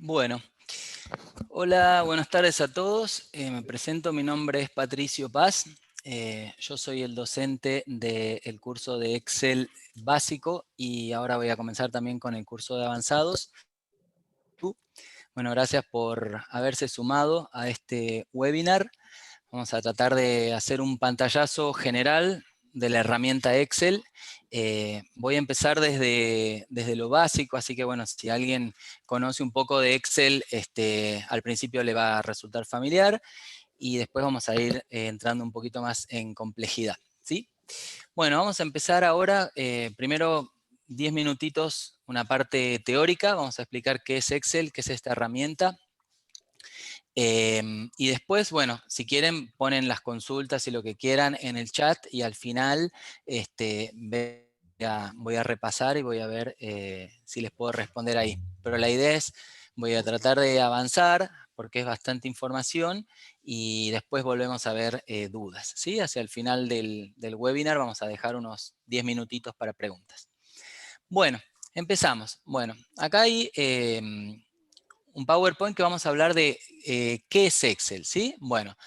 Bueno, hola, buenas tardes a todos. Me presento, mi nombre es Patricio Paz. Yo soy el docente del curso de Excel básico y ahora voy a comenzar también con el curso de avanzados. Bueno, gracias por haberse sumado a este webinar. Vamos a tratar de hacer un pantallazo general de la herramienta Excel. Voy a empezar desde lo básico, así que bueno, si alguien conoce un poco de Excel, al principio le va a resultar familiar y después vamos a ir entrando un poquito más en complejidad, ¿sí? Bueno, vamos a empezar ahora, primero 10 minutitos, una parte teórica, vamos a explicar qué es Excel, qué es esta herramienta. Y después, bueno, si quieren, ponen las consultas y lo que quieran en el chat y al final voy a repasar y voy a ver si les puedo responder ahí. Pero la idea es, voy a tratar de avanzar porque es bastante información y después volvemos a ver dudas, ¿sí? Hacia el final del webinar vamos a dejar unos 10 minutitos para preguntas. Bueno, empezamos. Bueno, acá hay un PowerPoint que vamos a hablar de qué es Excel, ¿sí? Bueno,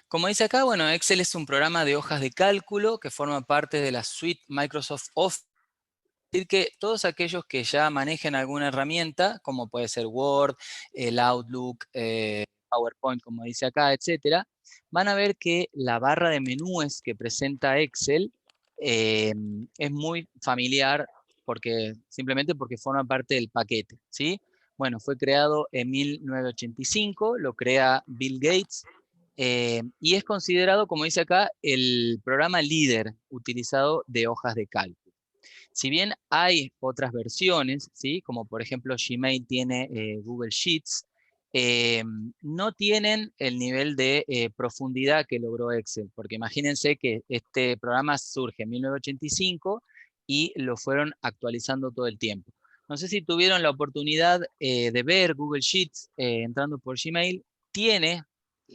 como dice acá, bueno, Excel es un programa de hojas de cálculo que forma parte de la suite Microsoft Office. Es decir, que todos aquellos que ya manejen alguna herramienta, como puede ser Word, el Outlook, PowerPoint, como dice acá, etcétera, van a ver que la barra de menúes que presenta Excel es muy familiar simplemente porque forma parte del paquete, ¿sí? Bueno, fue creado en 1985, lo crea Bill Gates, y es considerado, como dice acá, el programa líder utilizado de hojas de cálculo. Si bien hay otras versiones, ¿sí? Como por ejemplo Gmail tiene Google Sheets, eh, no tienen el nivel de profundidad que logró Excel, porque imagínense que este programa surge en 1985 y lo fueron actualizando todo el tiempo. No sé si tuvieron la oportunidad de ver Google Sheets entrando por Gmail, tiene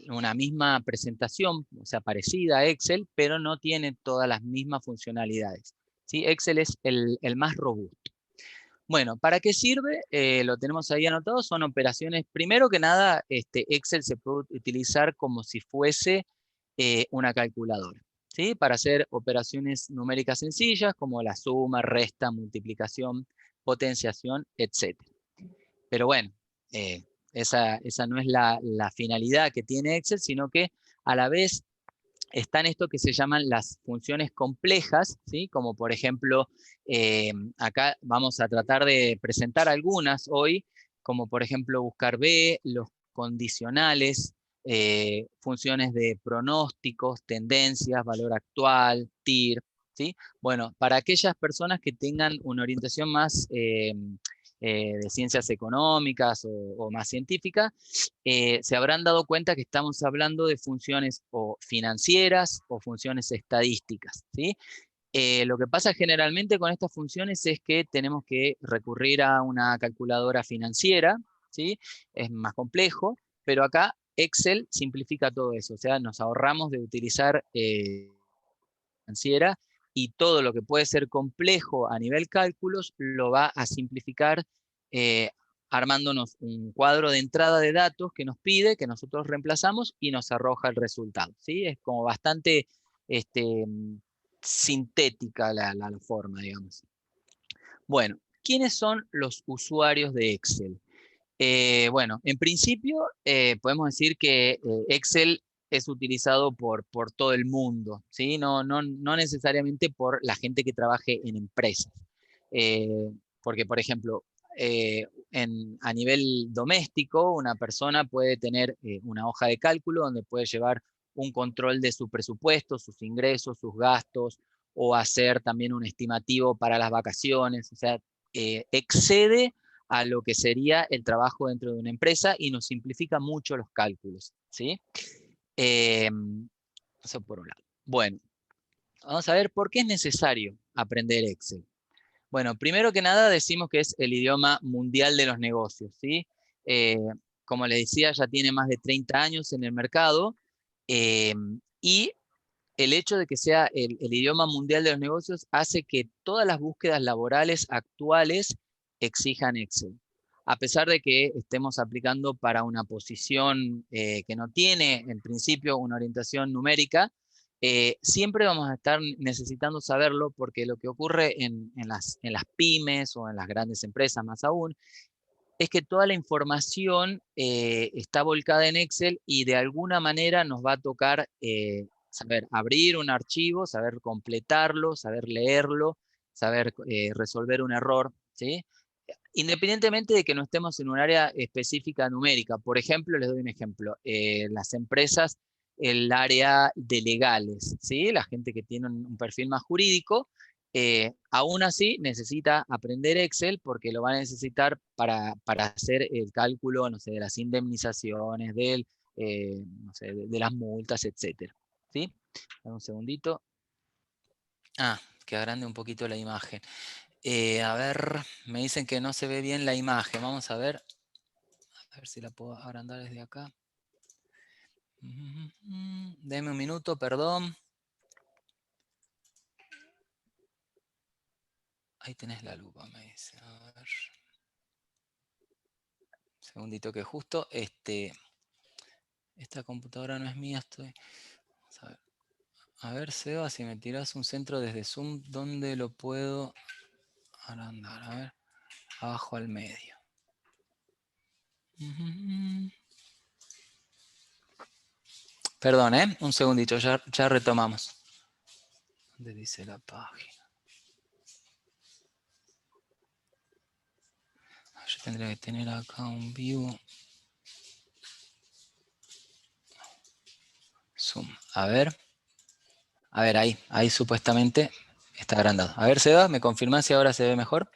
una misma presentación, o sea, parecida a Excel, pero no tiene todas las mismas funcionalidades. ¿Sí? Excel es el más robusto. Bueno, ¿para qué sirve? Lo tenemos ahí anotado, son operaciones, primero que nada, Excel se puede utilizar como si fuese una calculadora, ¿sí? Para hacer operaciones numéricas sencillas como la suma, resta, multiplicación, potenciación, etc. Pero bueno, esa no es la finalidad que tiene Excel, sino que a la vez están esto que se llaman las funciones complejas, ¿sí? Como por ejemplo, acá vamos a tratar de presentar algunas hoy, como por ejemplo buscar B, los condicionales, funciones de pronósticos, tendencias, valor actual, TIR, ¿sí? Bueno, para aquellas personas que tengan una orientación más de ciencias económicas o más científica, se habrán dado cuenta que estamos hablando de funciones o financieras o funciones estadísticas, ¿sí? Lo que pasa generalmente con estas funciones es que tenemos que recurrir a una calculadora financiera, ¿sí? Es más complejo, pero acá Excel simplifica todo eso, o sea, nos ahorramos de utilizar financiera y todo lo que puede ser complejo a nivel cálculos lo va a simplificar eh, armándonos un cuadro de entrada de datos que nos pide, que nosotros reemplazamos y nos arroja el resultado, ¿sí? Es como bastante este, sintética la forma, digamos. Bueno, ¿quiénes son los usuarios de Excel? Bueno, en principio podemos decir que Excel es utilizado por todo el mundo, ¿sí? No necesariamente por la gente que trabaje en empresas. Porque, por ejemplo, a nivel doméstico, una persona puede tener una hoja de cálculo donde puede llevar un control de su presupuesto, sus ingresos, sus gastos, o hacer también un estimativo para las vacaciones. O sea, excede a lo que sería el trabajo dentro de una empresa y nos simplifica mucho los cálculos, ¿sí? Eso por un lado. Bueno, vamos a ver por qué es necesario aprender Excel. Bueno, primero que nada decimos que es el idioma mundial de los negocios, ¿sí? Eh, Como les decía, ya tiene más de 30 años en el mercado eh, y el hecho de que sea el idioma mundial de los negocios hace que todas las búsquedas laborales actuales exijan Excel. a pesar de que estemos aplicando para una posición que no tiene en principio una orientación numérica, siempre vamos a estar necesitando saberlo porque lo que ocurre en las pymes o en las grandes empresas más aún, es que toda la información está volcada en Excel y de alguna manera nos va a tocar saber abrir un archivo, saber completarlo, saber leerlo, saber resolver un error, ¿sí? Independientemente de que no estemos en un área específica numérica. Por ejemplo, les doy un ejemplo. Las empresas, el área de legales, ¿sí? La gente que tiene un perfil más jurídico, aún así necesita aprender Excel porque lo va a necesitar para hacer el cálculo, no sé, de las indemnizaciones, no sé, de las multas, etcétera, ¿sí? Dame un segundito. Que agrande un poquito la imagen. A ver, me dicen que no se ve bien la imagen. Vamos a ver si la puedo agrandar desde acá. Deme un minuto, perdón. Ahí tenés la lupa, me dice. A ver. Segundito que justo esta computadora no es mía, Vamos a ver. A ver, Seba, si me tiras un centro desde Zoom, ¿dónde lo puedo agrandar? A ver, abajo al medio. Perdón, un segundito, ya retomamos. ¿Dónde dice la página? Yo tendría que tener acá un vivo. Zoom. A ver, ahí supuestamente está agrandado. A ver, Seba, ¿me confirmás si ahora se ve mejor?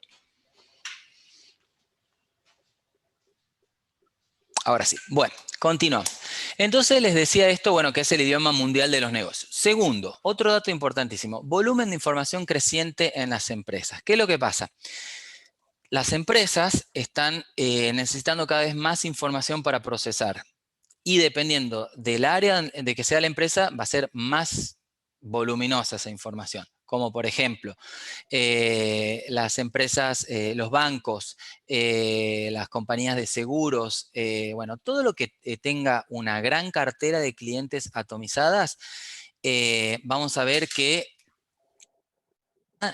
Ahora sí. Bueno, continuamos. Entonces les decía esto, bueno, que es el idioma mundial de los negocios. Segundo, otro dato importantísimo, volumen de información creciente en las empresas. ¿Qué es lo que pasa? Las empresas están necesitando cada vez más información para procesar. Y dependiendo del área de que sea la empresa, va a ser más voluminosa esa información. Como por ejemplo, las empresas, los bancos, las compañías de seguros, bueno, todo lo que tenga una gran cartera de clientes atomizadas, vamos a ver que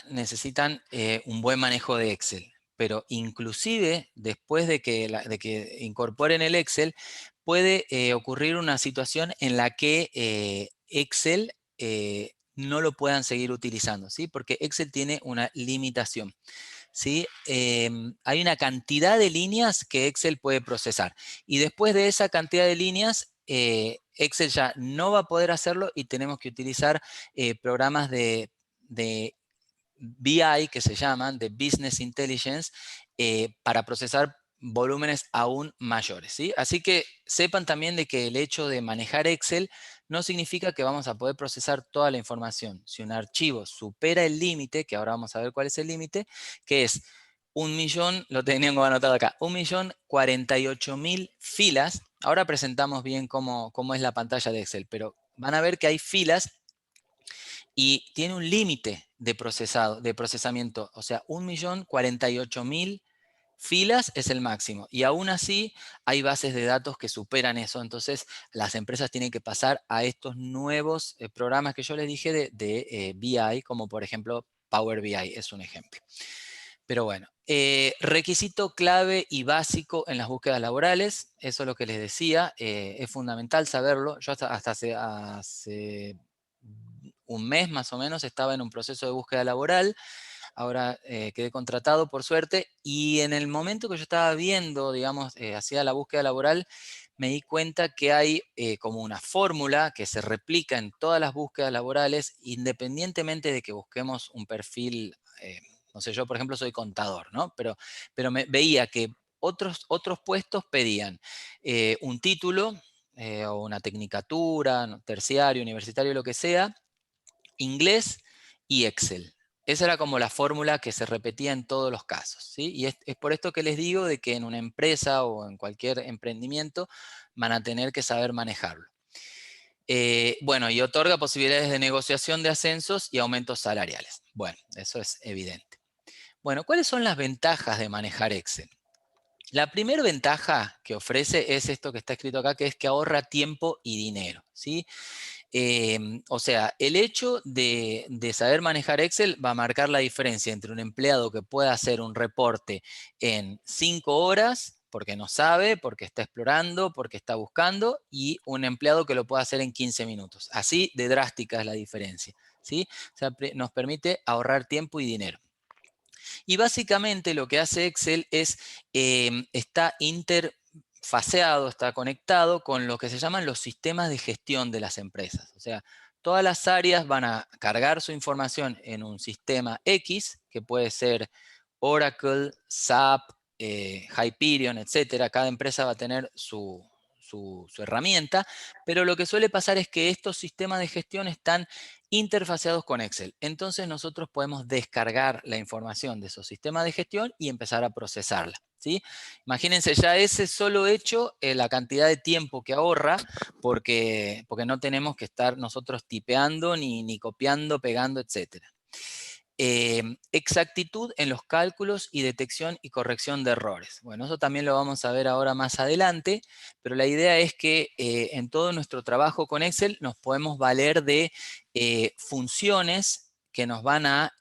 necesitan un buen manejo de Excel. Pero inclusive después de que incorporen el Excel, puede ocurrir una situación en la que Excel no lo puedan seguir utilizando, ¿sí? Porque Excel tiene una limitación, ¿sí? Hay una cantidad de líneas que Excel puede procesar. Y después de esa cantidad de líneas, Excel ya no va a poder hacerlo y tenemos que utilizar programas de BI, que se llaman, de Business Intelligence, para procesar volúmenes aún mayores, ¿sí? Así que sepan también de que el hecho de manejar Excel no significa que vamos a poder procesar toda la información. Si un archivo supera el límite, que ahora vamos a ver cuál es el límite, que es 1.000.000, lo teníamos anotado acá, 1.048.000 filas. Ahora presentamos bien cómo es la pantalla de Excel, pero van a ver que hay filas y tiene un límite de procesamiento, o sea, 1.048.000 filas es el máximo. Y aún así hay bases de datos que superan eso. Entonces las empresas tienen que pasar a estos nuevos programas que yo les dije de BI, como por ejemplo Power BI es un ejemplo. Pero bueno, requisito clave y básico en las búsquedas laborales, eso es lo que les decía, es fundamental saberlo. Yo hasta hace un mes más o menos estaba en un proceso de búsqueda laboral, ahora quedé contratado por suerte, y en el momento que yo estaba viendo, digamos, hacía la búsqueda laboral, me di cuenta que hay como una fórmula que se replica en todas las búsquedas laborales, independientemente de que busquemos un perfil, no sé, yo por ejemplo soy contador, ¿no? Pero veía que otros puestos pedían un título o una tecnicatura, ¿no? Terciario, universitario, lo que sea, inglés y Excel. Esa era como la fórmula que se repetía en todos los casos, ¿sí? Y es por esto que les digo de que en una empresa o en cualquier emprendimiento van a tener que saber manejarlo. Bueno, y otorga posibilidades de negociación de ascensos y aumentos salariales. Bueno, eso es evidente. Bueno, ¿cuáles son las ventajas de manejar Excel? La primera ventaja que ofrece es esto que está escrito acá, que es que ahorra tiempo y dinero, ¿sí? O sea, el hecho de saber manejar Excel va a marcar la diferencia entre un empleado que pueda hacer un reporte en 5 horas, porque no sabe, porque está explorando, porque está buscando, y un empleado que lo pueda hacer en 15 minutos. Así de drástica es la diferencia, ¿sí? O sea, nos permite ahorrar tiempo y dinero. Y básicamente lo que hace Excel es, está interfaceado, está conectado con lo que se llaman los sistemas de gestión de las empresas. O sea, todas las áreas van a cargar su información en un sistema X, que puede ser Oracle, SAP, Hyperion, etcétera. Cada empresa va a tener su herramienta, pero lo que suele pasar es que estos sistemas de gestión están interfaceados con Excel. Entonces nosotros podemos descargar la información de esos sistemas de gestión y empezar a procesarla, ¿sí? Imagínense ya ese solo hecho, la cantidad de tiempo que ahorra, porque no tenemos que estar nosotros tipeando, ni copiando, pegando, etcétera. Exactitud en los cálculos y detección y corrección de errores. Bueno, eso también lo vamos a ver ahora más adelante, pero la idea es que en todo nuestro trabajo con Excel nos podemos valer de funciones que nos van a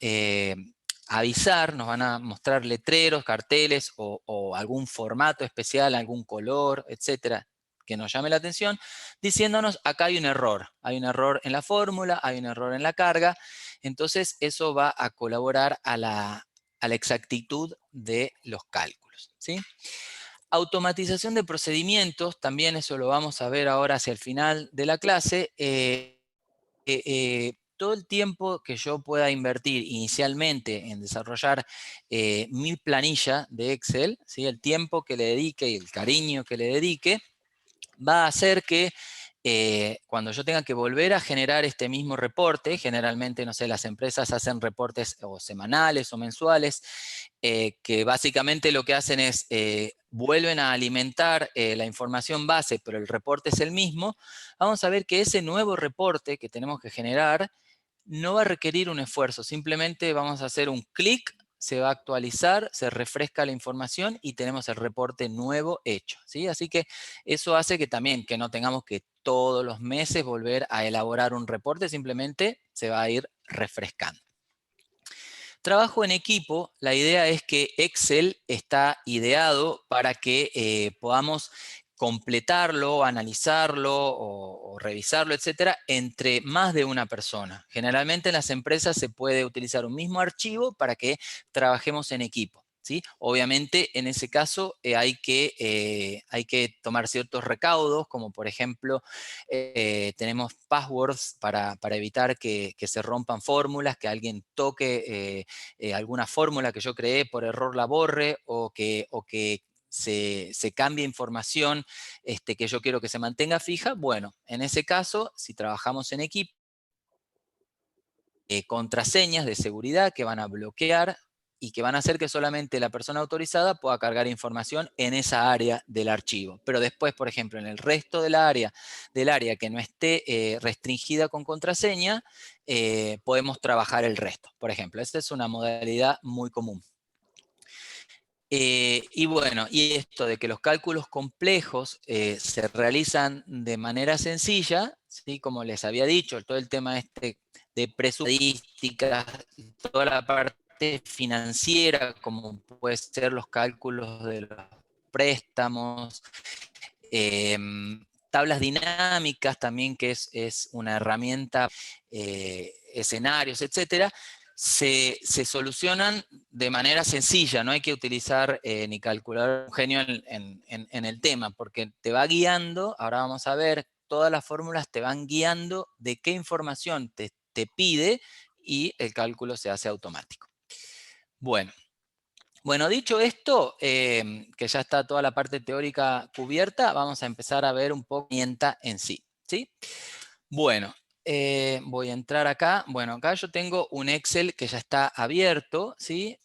avisar, nos van a mostrar letreros, carteles o algún formato especial, algún color, etcétera, que nos llame la atención, diciéndonos acá hay un error en la fórmula, hay un error en la carga. Entonces eso va a colaborar a la exactitud de los cálculos, ¿sí? Automatización de procedimientos, también eso lo vamos a ver ahora hacia el final de la clase. Todo el tiempo que yo pueda invertir inicialmente en desarrollar mi planilla de Excel, ¿sí? El tiempo que le dedique y el cariño que le dedique, va a hacer que cuando yo tenga que volver a generar este mismo reporte, generalmente, no sé, las empresas hacen reportes o semanales o mensuales, que básicamente lo que hacen es vuelven a alimentar la información base, pero el reporte es el mismo. Vamos a ver que ese nuevo reporte que tenemos que generar no va a requerir un esfuerzo, simplemente vamos a hacer un clic, se va a actualizar, se refresca la información y tenemos el reporte nuevo hecho, ¿sí? Así que eso hace que también que no tengamos que todos los meses volver a elaborar un reporte, simplemente se va a ir refrescando. Trabajo en equipo, la idea es que Excel está ideado para que podamos completarlo, analizarlo o revisarlo, etcétera, entre más de una persona. Generalmente en las empresas se puede utilizar un mismo archivo para que trabajemos en equipo, ¿sí? Obviamente en ese caso hay que tomar ciertos recaudos, como por ejemplo tenemos passwords para evitar que se rompan fórmulas, que alguien toque alguna fórmula que yo creé por error la borre o que se cambie información que yo quiero que se mantenga fija. Bueno, en ese caso, si trabajamos en equipo, contraseñas de seguridad que van a bloquear y que van a hacer que solamente la persona autorizada pueda cargar información en esa área del archivo. Pero después, por ejemplo, en el resto del área que no esté restringida con contraseña, podemos trabajar el resto. Por ejemplo, esta es una modalidad muy común. Y bueno, y esto de que los cálculos complejos se realizan de manera sencilla, ¿sí? Como les había dicho, todo el tema de presupuestísticas, toda la parte financiera, como puede ser los cálculos de los préstamos, tablas dinámicas también, que es una herramienta, escenarios, etcétera, se solucionan de manera sencilla, no hay que utilizar ni calcular un genio en el tema, porque te va guiando, ahora vamos a ver, todas las fórmulas te van guiando de qué información te pide y el cálculo se hace automático. Bueno, dicho esto, que ya está toda la parte teórica cubierta, vamos a empezar a ver un poco la herramienta en sí, ¿sí? Bueno, voy a entrar acá. Bueno, acá yo tengo un Excel que ya está abierto, ¿sí?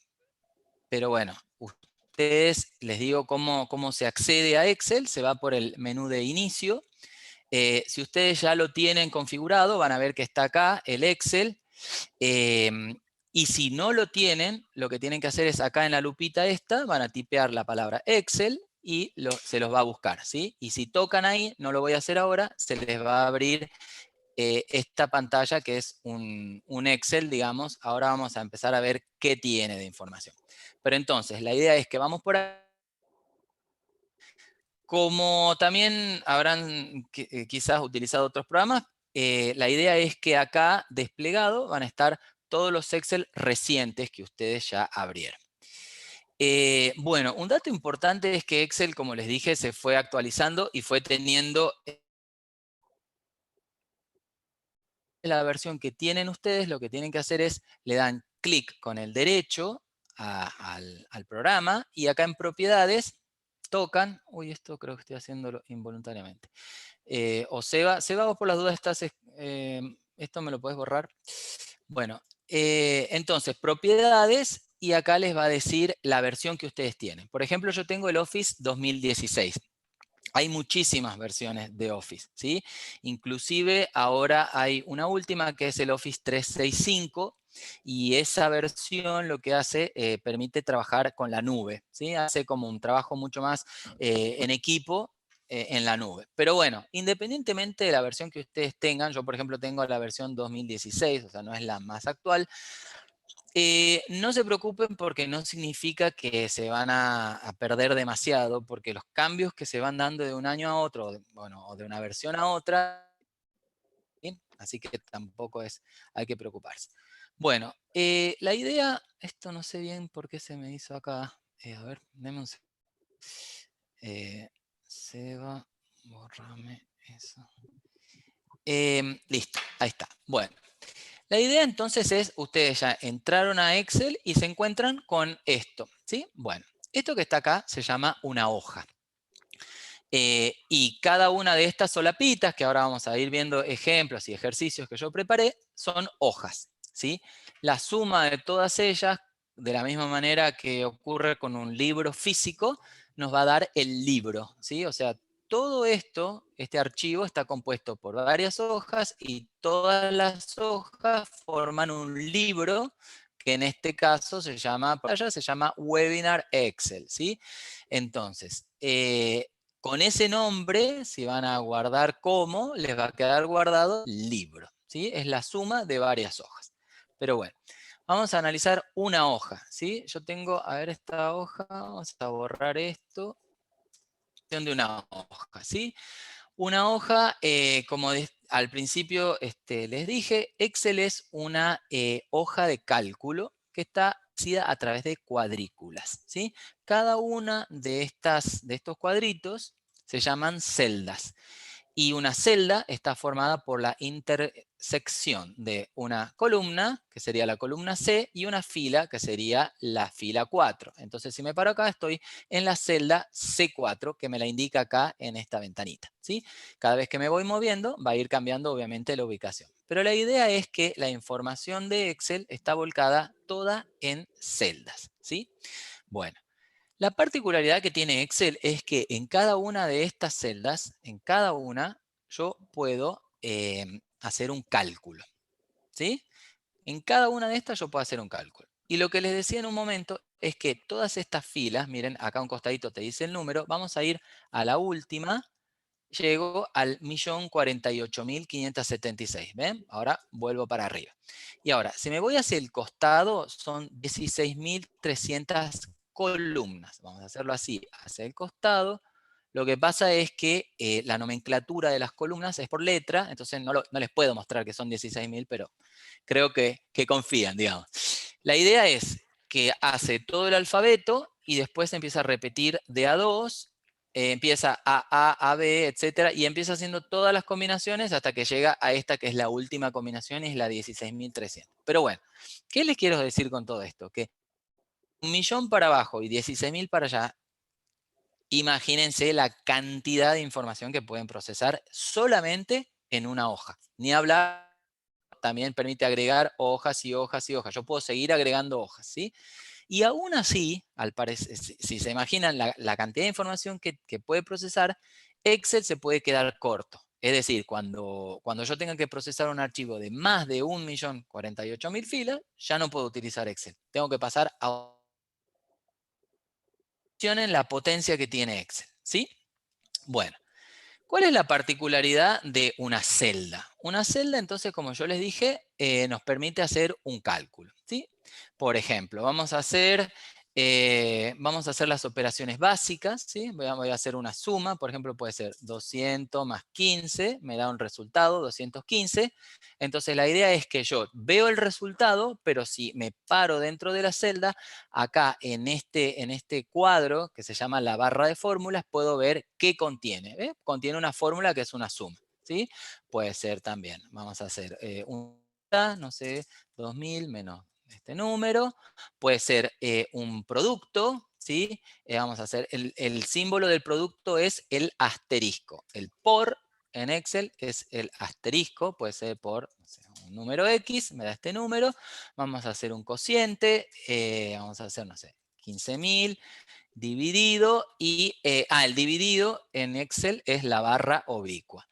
Pero bueno, ustedes, les digo cómo se accede a Excel, se va por el menú de inicio. Si ustedes ya lo tienen configurado, van a ver que está acá el Excel. Y si no lo tienen, lo que tienen que hacer es acá en la lupita esta, van a tipear la palabra Excel y se los va a buscar, ¿sí? Y si tocan ahí, no lo voy a hacer ahora, se les va a abrir esta pantalla que es un Excel, digamos. Ahora vamos a empezar a ver qué tiene de información. Pero entonces, la idea es que vamos por ahí. Como también habrán quizás utilizado otros programas, la idea es que acá desplegado van a estar todos los Excel recientes que ustedes ya abrieron. Bueno, un dato importante es que Excel, como les dije, se fue actualizando y fue teniendo la versión que tienen ustedes. Lo que tienen que hacer es, le dan clic con el derecho al programa y acá en propiedades tocan, uy, esto creo que estoy haciéndolo involuntariamente. O Seba, vos por las dudas estás, esto me lo podés borrar. Bueno, entonces, propiedades, y acá les va a decir la versión que ustedes tienen. Por ejemplo, yo tengo el Office 2016. Hay muchísimas versiones de Office, ¿sí? Inclusive ahora hay una última que es el Office 365 y esa versión lo que hace, permite trabajar con la nube, ¿sí? Hace como un trabajo mucho más en equipo en la nube. Pero bueno, independientemente de la versión que ustedes tengan, yo por ejemplo tengo la versión 2016, o sea, no es la más actual. No se preocupen porque no significa que se van a perder demasiado, porque los cambios que se van dando de un año a otro, bueno, o de una versión a otra, ¿sí? Así que tampoco hay que preocuparse. Bueno, la idea, esto no sé bien por qué se me hizo acá. A ver, deme un Seba, borrame eso. Listo, ahí está. Bueno, la idea entonces es, ustedes ya entraron a Excel y se encuentran con esto, ¿sí? Bueno, esto que está acá se llama una hoja. Y cada una de estas solapitas, que ahora vamos a ir viendo ejemplos y ejercicios que yo preparé, son hojas, ¿sí? La suma de todas ellas, de la misma manera que ocurre con un libro físico, nos va a dar el libro, ¿sí? O sea, todo esto, este archivo está compuesto por varias hojas y todas las hojas forman un libro que en este caso se llama Webinar Excel, ¿sí? Entonces, con ese nombre, si van a guardar como, les va a quedar guardado libro, ¿sí? Es la suma de varias hojas. Pero bueno, vamos a analizar una hoja, ¿sí? Yo tengo, a ver esta hoja, vamos a borrar esto, de una hoja, ¿sí? Una hoja, como al principio les dije, Excel es una hoja de cálculo que está hacida a través de cuadrículas, ¿sí? Cada una de estos cuadritos se llaman celdas. Y una celda está formada por la intersección de una columna, que sería la columna C, y una fila, que sería la fila 4. Entonces, si me paro acá, estoy en la celda C4, que me la indica acá en esta ventanita, ¿sí? Cada vez que me voy moviendo, va a ir cambiando obviamente la ubicación. Pero la idea es que la información de Excel está volcada toda en celdas, ¿sí? Bueno, la particularidad que tiene Excel es que en cada una de estas celdas, en cada una, yo puedo hacer un cálculo, ¿sí? En cada una de estas yo puedo hacer un cálculo. Y lo que les decía en un momento es que todas estas filas, miren, acá a un costadito te dice el número, vamos a ir a la última, llego al 1.048.576, ¿ven? Ahora vuelvo para arriba. Y ahora, si me voy hacia el costado, son 16.300 columnas. Vamos a hacerlo así, hacia el costado. Lo que pasa es que la nomenclatura de las columnas es por letra, entonces no les puedo mostrar que son 16.000, pero creo que confían, digamos. La idea es que hace todo el alfabeto y después empieza a repetir de a 2, empieza A, B, etcétera, y empieza haciendo todas las combinaciones hasta que llega a esta que es la última combinación y es la 16.300. Pero bueno, ¿qué les quiero decir con todo esto? Que 1.000.000 para abajo y 16.000 para allá, imagínense la cantidad de información que pueden procesar solamente en una hoja. Ni hablar, también permite agregar hojas y hojas y hojas. Yo puedo seguir agregando hojas, ¿sí? Y aún así, al parecer, si se imaginan la cantidad de información que puede procesar, Excel se puede quedar corto. Es decir, cuando yo tenga que procesar un archivo de más de 1.048.000 filas, ya no puedo utilizar Excel. Tengo que pasar a en la potencia que tiene Excel, ¿sí? Bueno, ¿cuál es la particularidad de una celda? Una celda, entonces, como yo les dije, nos permite hacer un cálculo, ¿sí? Por ejemplo, vamos a hacer las operaciones básicas, ¿sí? Voy a hacer una suma, por ejemplo, puede ser 200 más 15, me da un resultado, 215. Entonces, la idea es que yo veo el resultado, pero si me paro dentro de la celda, acá en este cuadro, que se llama la barra de fórmulas, puedo ver qué contiene. ¿Ve? Contiene una fórmula que es una suma, ¿sí? Puede ser también, vamos a hacer no sé, 2000 menos este número. Puede ser un producto, ¿sí? Vamos a hacer, el símbolo del producto es el asterisco. El por en Excel es el asterisco, puede ser por no sé, un número X, me da este número. Vamos a hacer un cociente, vamos a hacer, no sé, 15.000 dividido el dividido en Excel es la barra oblicua.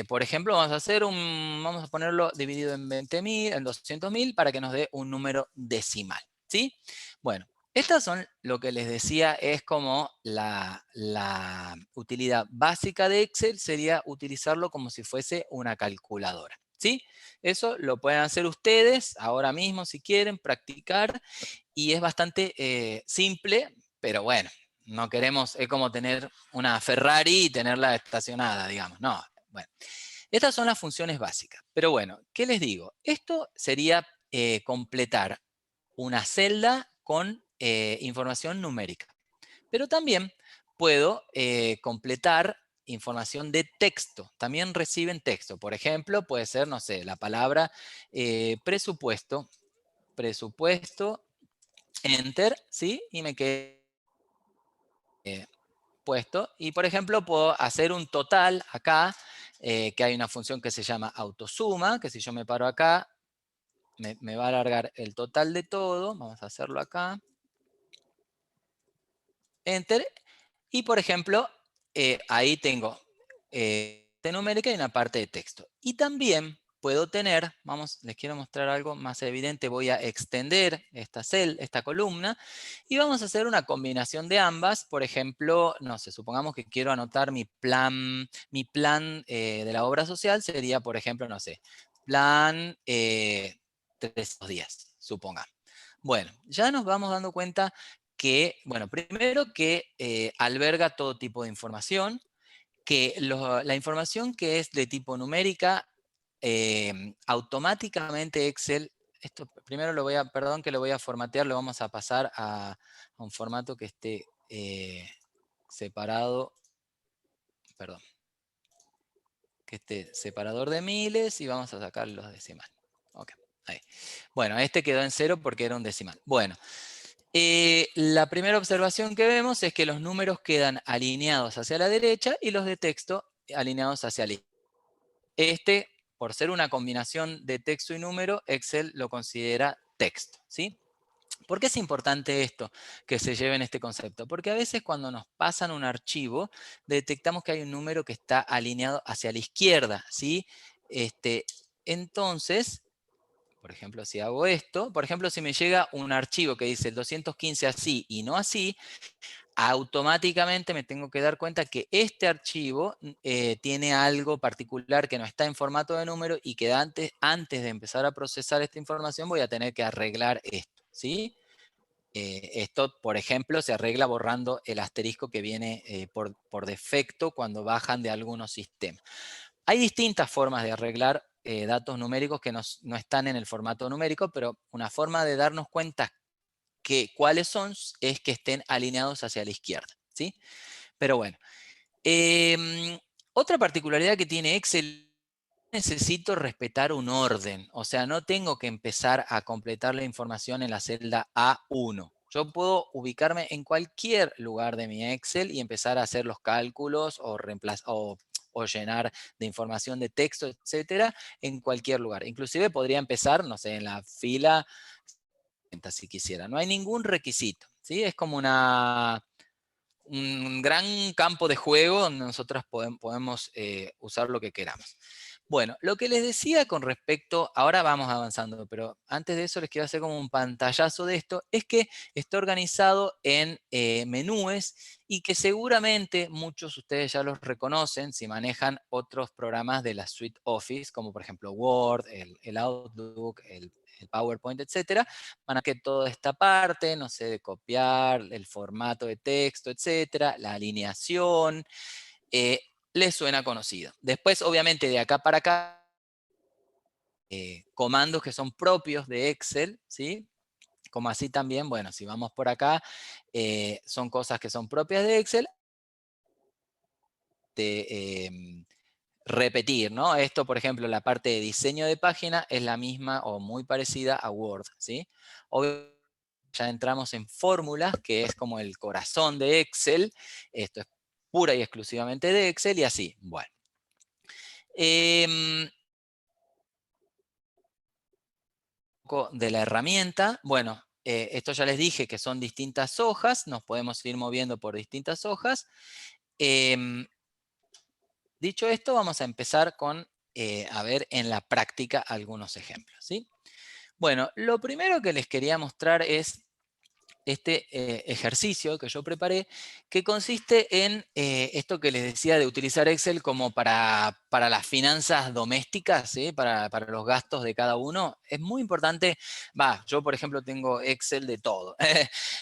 Por ejemplo, vamos a ponerlo dividido en 20.000, en 200.000 para que nos dé un número decimal, ¿sí? Bueno, estas son lo que les decía, es como la utilidad básica de Excel sería utilizarlo como si fuese una calculadora, ¿sí? Eso lo pueden hacer ustedes ahora mismo si quieren practicar y es bastante simple, pero bueno, no queremos, es como tener una Ferrari y tenerla estacionada, digamos. No, bueno. Estas son las funciones básicas. Pero bueno, ¿qué les digo? Esto sería completar una celda con información numérica. Pero también puedo completar información de texto. También reciben texto. Por ejemplo, puede ser, no sé, la palabra presupuesto, enter, ¿sí? Y me quedé puesto. Y por ejemplo, puedo hacer un total acá, que hay una función que se llama autosuma, que si yo me paro acá, me va a alargar el total de todo. Vamos a hacerlo acá. Enter. Y por ejemplo, ahí tengo parte numérica y una parte de texto. Y también puedo tener, les quiero mostrar algo más evidente, voy a extender esta columna, y vamos a hacer una combinación de ambas. Por ejemplo, no sé, supongamos que quiero anotar mi plan de la obra social, sería, por ejemplo, no sé, plan 3 días, suponga. Bueno, ya nos vamos dando cuenta que, bueno, primero que alberga todo tipo de información, que la información que es de tipo numérica, automáticamente Excel, esto primero perdón que lo voy a formatear, lo vamos a pasar a un formato que esté separado, perdón, que esté separador de miles y vamos a sacar los decimales. Ok, ahí. Bueno, este quedó en 0 porque era un decimal. Bueno. La primera observación que vemos es que los números quedan alineados hacia la derecha y los de texto alineados hacia la izquierda. Por ser una combinación de texto y número, Excel lo considera texto, ¿sí? ¿Por qué es importante esto, que se lleve en este concepto? Porque a veces cuando nos pasan un archivo, detectamos que hay un número que está alineado hacia la izquierda, ¿sí? Entonces, por ejemplo, si hago esto, por ejemplo, si me llega un archivo que dice el 215 así y no así, automáticamente me tengo que dar cuenta que este archivo tiene algo particular que no está en formato de número y que antes de empezar a procesar esta información voy a tener que arreglar esto, ¿sí? Esto, por ejemplo, se arregla borrando el asterisco que viene por defecto cuando bajan de algunos sistemas. Hay distintas formas de arreglar datos numéricos que no están en el formato numérico, pero una forma de darnos cuenta cuáles son es que estén alineados hacia la izquierda, ¿sí? Pero bueno. Otra particularidad que tiene Excel, necesito respetar un orden, o sea, no tengo que empezar a completar la información en la celda A1. Yo puedo ubicarme en cualquier lugar de mi Excel y empezar a hacer los cálculos o llenar de información de texto, etcétera, en cualquier lugar. Inclusive podría empezar, no sé, en la fila si quisiera. No hay ningún requisito, ¿sí? Es como un gran campo de juego donde nosotros podemos usar lo que queramos. Bueno, lo que les decía con respecto, ahora vamos avanzando, pero antes de eso les quiero hacer como un pantallazo de esto, es que está organizado en menúes y que seguramente muchos de ustedes ya los reconocen si manejan otros programas de la suite Office, como por ejemplo Word, el Outlook, el PowerPoint, etcétera, para que toda esta parte, no sé, de copiar, el formato de texto, etcétera, la alineación, les suena conocido. Después, obviamente, de acá para acá, comandos que son propios de Excel, ¿sí? Como así también, bueno, si vamos por acá, son cosas que son propias de Excel, de repetir, ¿no? Esto, por ejemplo, la parte de diseño de página es la misma o muy parecida a Word, ¿sí? Obviamente, ya entramos en fórmulas, que es como el corazón de Excel. Esto es pura y exclusivamente de Excel y así. Bueno. De la herramienta, bueno, esto ya les dije que son distintas hojas, nos podemos ir moviendo por distintas hojas. Em, Dicho esto, vamos a empezar con, a ver en la práctica algunos ejemplos, ¿sí? Bueno, lo primero que les quería mostrar es este ejercicio que yo preparé, que consiste en esto que les decía de utilizar Excel como para las finanzas domésticas, ¿sí? Para los gastos de cada uno. Es muy importante, yo por ejemplo tengo Excel de todo.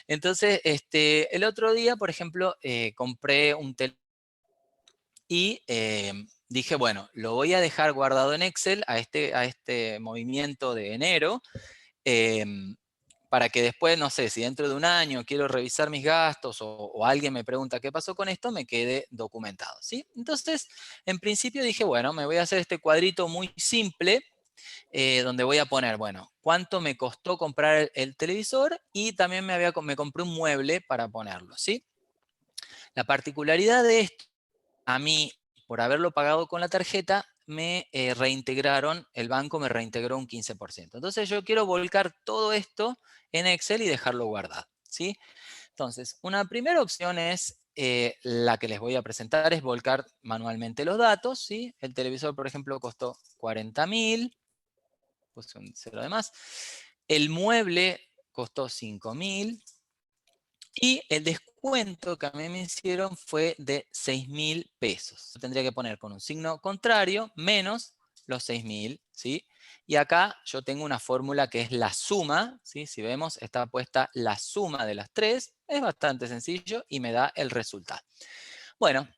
Entonces, el otro día, por ejemplo, compré un teléfono y dije, bueno, lo voy a dejar guardado en Excel a este movimiento de enero, em, para que después, no sé, si dentro de un año quiero revisar mis gastos o alguien me pregunta qué pasó con esto, me quede documentado, ¿sí? Entonces, en principio dije, bueno, me voy a hacer este cuadrito muy simple, donde voy a poner, bueno, cuánto me costó comprar el televisor y también me compré un mueble para ponerlo, ¿sí? La particularidad de esto, a mí, por haberlo pagado con la tarjeta, me reintegraron, el banco me reintegró un 15%. Entonces yo quiero volcar todo esto en Excel y dejarlo guardado, ¿sí? Entonces, una primera opción es, la que les voy a presentar, es volcar manualmente los datos, ¿sí? El televisor, por ejemplo, costó 40.000, puse un cero de más. El mueble costó 5.000. Y el descuento que a mí me hicieron fue de 6.000 pesos. Yo tendría que poner con un signo contrario menos los 6.000, ¿sí? Y acá yo tengo una fórmula que es la suma, ¿sí? Si vemos, está puesta la suma de las tres. Es bastante sencillo y me da el resultado. Bueno,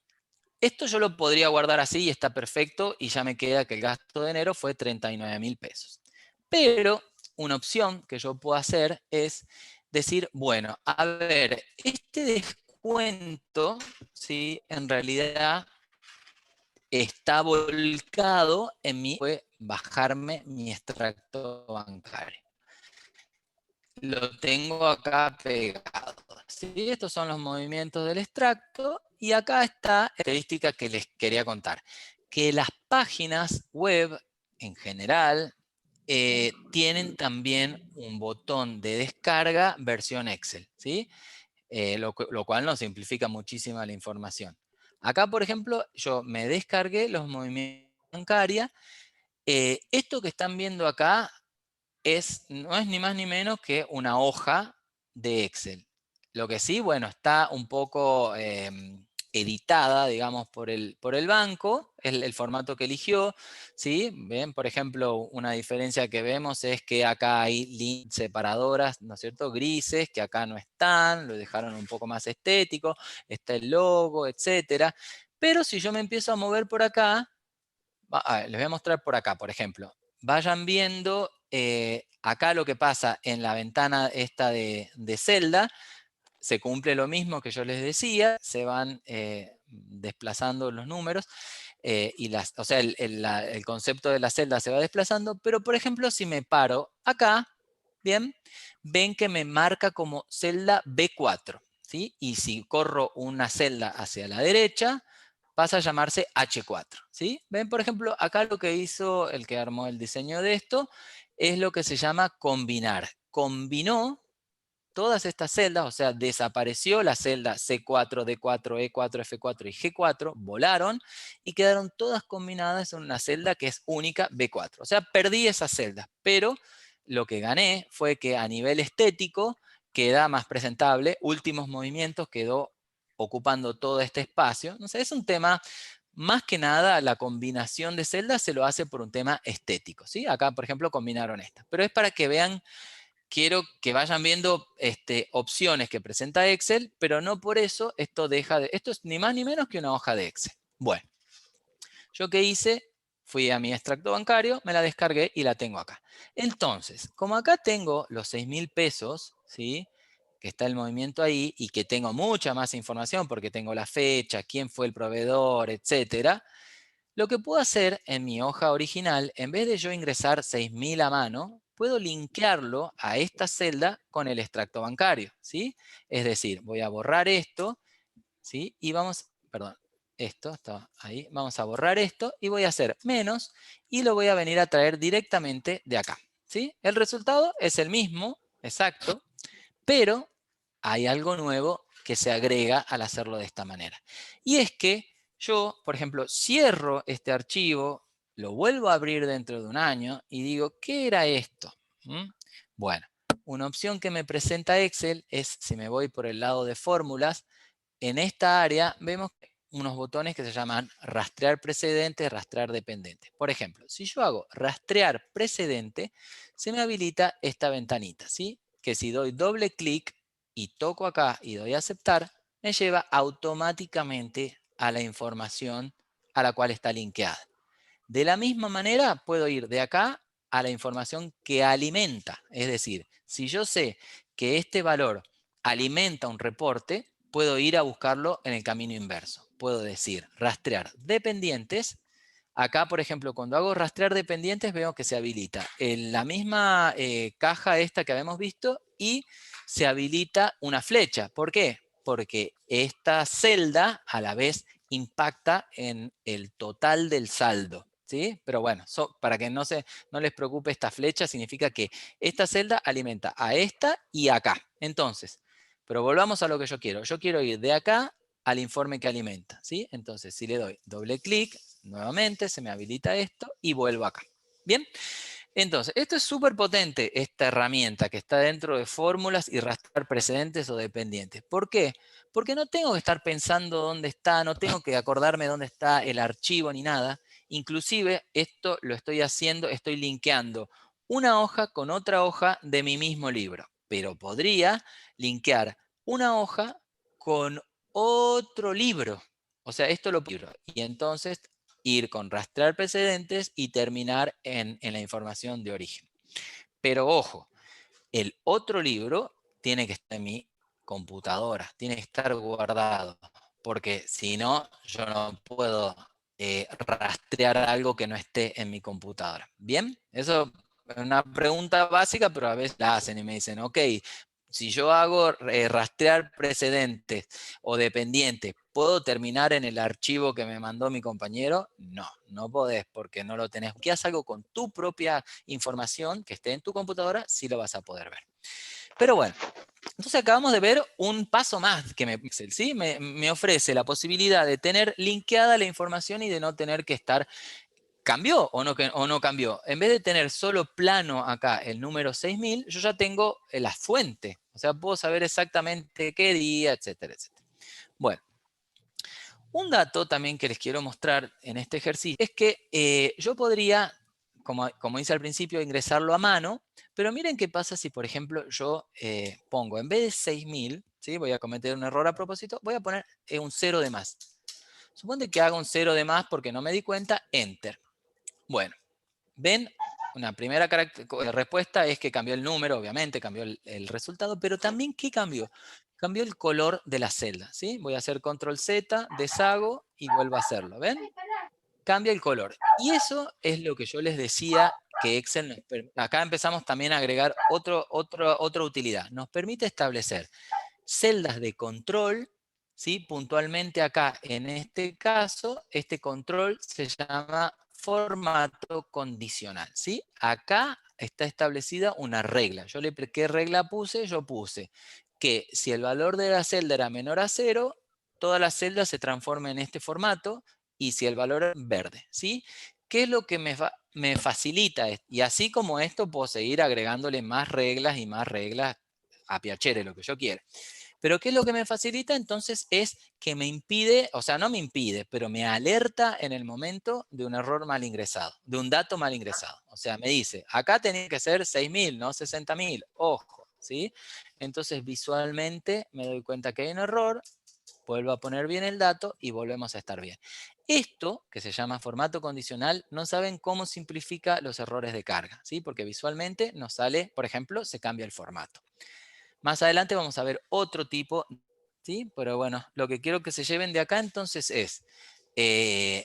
esto yo lo podría guardar así y está perfecto y ya me queda que el gasto de enero fue 39.000 pesos. Pero una opción que yo puedo hacer es decir, bueno, a ver, este descuento, ¿sí? En realidad está volcado en mí, fue bajarme mi extracto bancario. Lo tengo acá pegado. ¿Sí? Estos son los movimientos del extracto y acá está la característica que les quería contar. Que las páginas web en general tienen también un botón de descarga versión Excel, ¿sí? Lo cual nos simplifica muchísimo la información. Acá, por ejemplo, yo me descargué los movimientos bancarios. Esto que están viendo acá no es ni más ni menos que una hoja de Excel. Lo que sí, bueno, está un poco editada, digamos, por el banco, el formato que eligió, ¿sí? Ven, por ejemplo, una diferencia que vemos es que acá hay líneas separadoras, ¿no es cierto? Grises, que acá no están, lo dejaron un poco más estético, está el logo, etcétera. Pero si yo me empiezo a mover por acá, les voy a mostrar por acá, por ejemplo. Vayan viendo acá lo que pasa en la ventana esta de celda. Se cumple lo mismo que yo les decía, se van desplazando los números, o sea, el concepto de la celda se va desplazando, pero por ejemplo, si me paro acá, bien, ven que me marca como celda B4, ¿sí? Y si corro una celda hacia la derecha, pasa a llamarse H4, ¿sí? Ven, por ejemplo, acá lo que hizo el que armó el diseño de esto es lo que se llama combinar. Combinó todas estas celdas, o sea, desapareció la celda C4, D4, E4, F4 y G4, volaron y quedaron todas combinadas en una celda que es única B4. O sea, perdí esas celdas, pero lo que gané fue que a nivel estético queda más presentable, últimos movimientos quedó ocupando todo este espacio. No sé, es un tema, más que nada, la combinación de celdas se lo hace por un tema estético, ¿sí? Acá, por ejemplo, combinaron estas, pero es para que vean. Quiero que vayan viendo opciones que presenta Excel, pero no por eso esto deja de... Esto es ni más ni menos que una hoja de Excel. Bueno, ¿yo qué hice? Fui a mi extracto bancario, me la descargué y la tengo acá. Entonces, como acá tengo los 6.000 pesos, ¿sí? Que está el movimiento ahí y que tengo mucha más información porque tengo la fecha, quién fue el proveedor, etcétera. Lo que puedo hacer en mi hoja original, en vez de yo ingresar 6.000 a mano, puedo linkearlo a esta celda con el extracto bancario, ¿sí? Es decir, voy a borrar esto, ¿sí? Y vamos, perdón, esto está ahí, vamos a borrar esto y voy a hacer menos y lo voy a venir a traer directamente de acá, ¿sí? El resultado es el mismo, exacto, pero hay algo nuevo que se agrega al hacerlo de esta manera. Y es que yo, por ejemplo, cierro este archivo, lo vuelvo a abrir dentro de un año y digo, ¿qué era esto? Bueno, una opción que me presenta Excel es, si me voy por el lado de fórmulas, en esta área vemos unos botones que se llaman rastrear precedente, rastrear dependiente. Por ejemplo, si yo hago rastrear precedente, se me habilita esta ventanita, ¿sí? Que si doy doble clic y toco acá y doy a aceptar, me lleva automáticamente a la información a la cual está linkeada. De la misma manera, puedo ir de acá a la información que alimenta. Es decir, si yo sé que este valor alimenta un reporte, puedo ir a buscarlo en el camino inverso. Puedo decir rastrear dependientes. Acá, por ejemplo, cuando hago rastrear dependientes, veo que se habilita en la misma caja esta que habíamos visto y se habilita una flecha. ¿Por qué? Porque esta celda a la vez impacta en el total del saldo. ¿Sí? Pero bueno, para que no les preocupe esta flecha, significa que esta celda alimenta a esta y acá. Entonces, pero volvamos a lo que yo quiero. Yo quiero ir de acá al informe que alimenta. ¿Sí? Entonces, si le doy doble clic, nuevamente se me habilita esto y vuelvo acá. ¿Bien? Entonces, esto es súper potente, esta herramienta que está dentro de fórmulas y rastrear precedentes o dependientes. ¿Por qué? Porque no tengo que estar pensando dónde está, no tengo que acordarme dónde está el archivo ni nada. Inclusive, esto lo estoy haciendo, estoy linkeando una hoja con otra hoja de mi mismo libro. Pero podría linkear una hoja con otro libro. O sea, esto lo libro. Y entonces ir con rastrear precedentes y terminar en la información de origen. Pero ojo, el otro libro tiene que estar en mi computadora, tiene que estar guardado, porque si no, yo no puedo rastrear algo que no esté en mi computadora. ¿Bien? Eso es una pregunta básica, pero a veces la hacen y me dicen, ok, si yo hago rastrear precedentes o dependientes, ¿puedo terminar en el archivo que me mandó mi compañero? No, no podés porque no lo tenés. Si haces algo con tu propia información que esté en tu computadora, sí lo vas a poder ver. Pero bueno, entonces acabamos de ver un paso más que Excel, ¿sí? Me ofrece la posibilidad de tener linkeada la información y de no tener que estar ¿cambió o no cambió? En vez de tener solo plano acá el número 6.000, yo ya tengo la fuente. O sea, puedo saber exactamente qué día, etcétera, etcétera. Bueno, un dato también que les quiero mostrar en este ejercicio es que yo podría, como hice al principio, ingresarlo a mano, pero miren qué pasa si, por ejemplo, yo pongo, en vez de 6.000, ¿sí? Voy a cometer un error a propósito, voy a poner un 0 de más. Suponte que haga un 0 de más porque no me di cuenta, Enter. Bueno, ven, una primera respuesta es que cambió el número, obviamente, cambió el resultado, pero también ¿qué cambió? Cambió el color de la celda, ¿sí? Voy a hacer control Z, deshago y vuelvo a hacerlo, ¿ven? Cambia el color. Y eso es lo que yo les decía que Excel, acá empezamos también a agregar otra utilidad. Nos permite establecer celdas de control, ¿sí? Puntualmente acá, en este caso, este control se llama formato condicional, ¿sí? Acá está establecida una regla. ¿Qué regla puse? Yo puse que si el valor de la celda era menor a 0, toda la celda se transforma en este formato, y si el valor es verde, ¿sí? ¿Qué es lo que me facilita? Y así como esto puedo seguir agregándole más reglas y más reglas a piacere, lo que yo quiera. Pero ¿qué es lo que me facilita? Entonces es que me impide, o sea, no me impide, pero me alerta en el momento de un error mal ingresado, de un dato mal ingresado. O sea, me dice, acá tenía que ser 6.000, no 60.000, ojo, ¿sí? Entonces visualmente me doy cuenta que hay un error, vuelvo a poner bien el dato y volvemos a estar bien. Esto, que se llama formato condicional, no saben cómo simplifica los errores de carga, ¿sí? Porque visualmente nos sale, por ejemplo, se cambia el formato. Más adelante vamos a ver otro tipo, ¿sí? Pero bueno, lo que quiero que se lleven de acá entonces es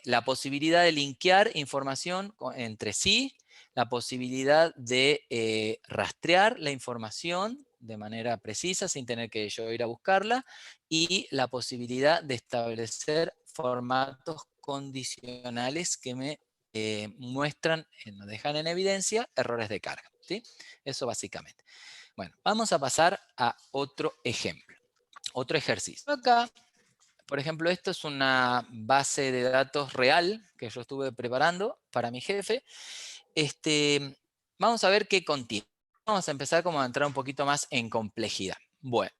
la posibilidad de linkear información entre sí, la posibilidad de rastrear la información de manera precisa sin tener que yo ir a buscarla, y la posibilidad de establecer formatos condicionales que me muestran, nos dejan en evidencia errores de carga, ¿sí? Eso básicamente. Bueno, vamos a pasar a otro ejemplo, otro ejercicio. Acá, por ejemplo, esto es una base de datos real que yo estuve preparando para mi jefe. Vamos a ver qué contiene. Vamos a empezar como a entrar un poquito más en complejidad. Bueno,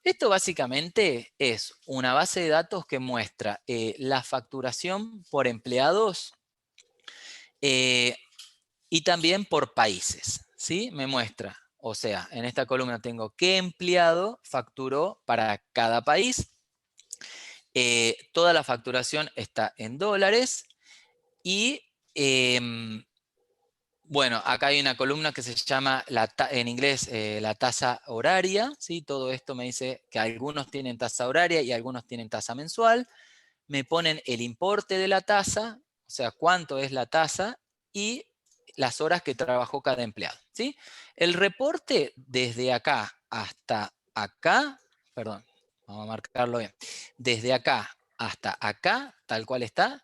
esto básicamente es una base de datos que muestra la facturación por empleados eh, y también por países, ¿sí? Me muestra, o sea, en esta columna tengo qué empleado facturó para cada país. Toda la facturación está en dólares y, bueno, acá hay una columna que se llama, en inglés, la tasa horaria, ¿sí? Todo esto me dice que algunos tienen tasa horaria y algunos tienen tasa mensual. Me ponen el importe de la tasa, o sea, cuánto es la tasa, y las horas que trabajó cada empleado, ¿sí? El reporte desde acá hasta acá, perdón, vamos a marcarlo bien, desde acá hasta acá, tal cual está,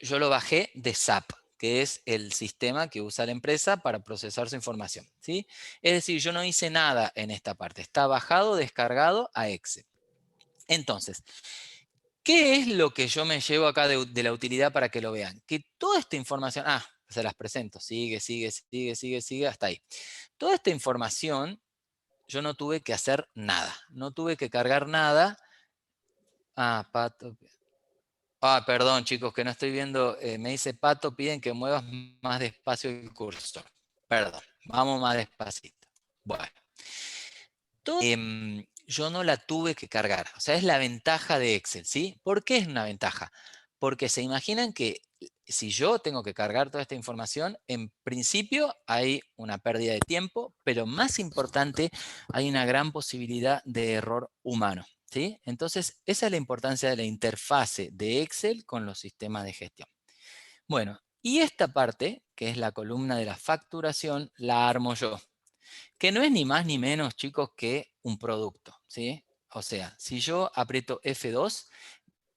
yo lo bajé de SAP, que es el sistema que usa la empresa para procesar su información, ¿sí? Es decir, yo no hice nada en esta parte, está bajado, descargado a Excel. Entonces, ¿qué es lo que yo me llevo acá de la utilidad para que lo vean? Que toda esta información, se las presento, sigue, hasta ahí. Toda esta información, yo no tuve que hacer nada, no tuve que cargar nada. Pato. Perdón, chicos, que no estoy viendo. Me dice Pato, piden que muevas más despacio el cursor. Perdón, vamos más despacito. Bueno, yo no la tuve que cargar. O sea, es la ventaja de Excel, ¿sí? ¿Por qué es una ventaja? Porque se imaginan que si yo tengo que cargar toda esta información, en principio hay una pérdida de tiempo, pero más importante, hay una gran posibilidad de error humano, ¿sí? Entonces, esa es la importancia de la interfase de Excel con los sistemas de gestión. Bueno, y esta parte, que es la columna de la facturación, la armo yo, que no es ni más ni menos, chicos, que un producto, ¿sí? O sea, si yo aprieto F2,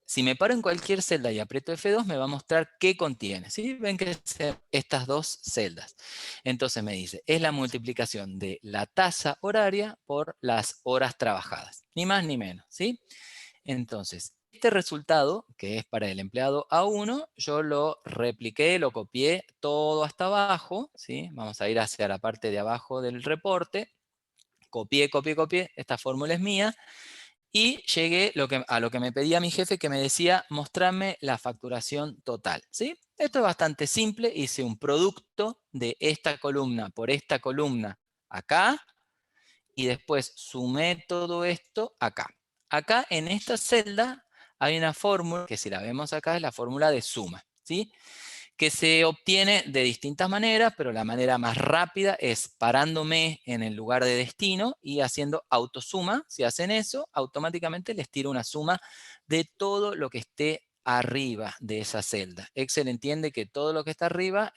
si me paro en cualquier celda y aprieto F2, me va a mostrar qué contiene, ¿sí? Ven que son estas dos celdas. Entonces me dice, es la multiplicación de la tasa horaria por las horas trabajadas, ni más ni menos, ¿sí? Entonces, este resultado, que es para el empleado A1, yo lo repliqué, lo copié todo hasta abajo, ¿sí? Vamos a ir hacia la parte de abajo del reporte. Copié, esta fórmula es mía. Y llegué a lo que me pedía mi jefe, que me decía, mostrarme la facturación total, ¿sí? Esto es bastante simple. Hice un producto de esta columna por esta columna acá, y después sumé todo esto acá. Acá en esta celda hay una fórmula, que si la vemos acá es la fórmula de suma, ¿sí? Que se obtiene de distintas maneras, pero la manera más rápida es parándome en el lugar de destino y haciendo autosuma. Si hacen eso, automáticamente les tiro una suma de todo lo que esté arriba de esa celda. Excel entiende que todo lo que está arriba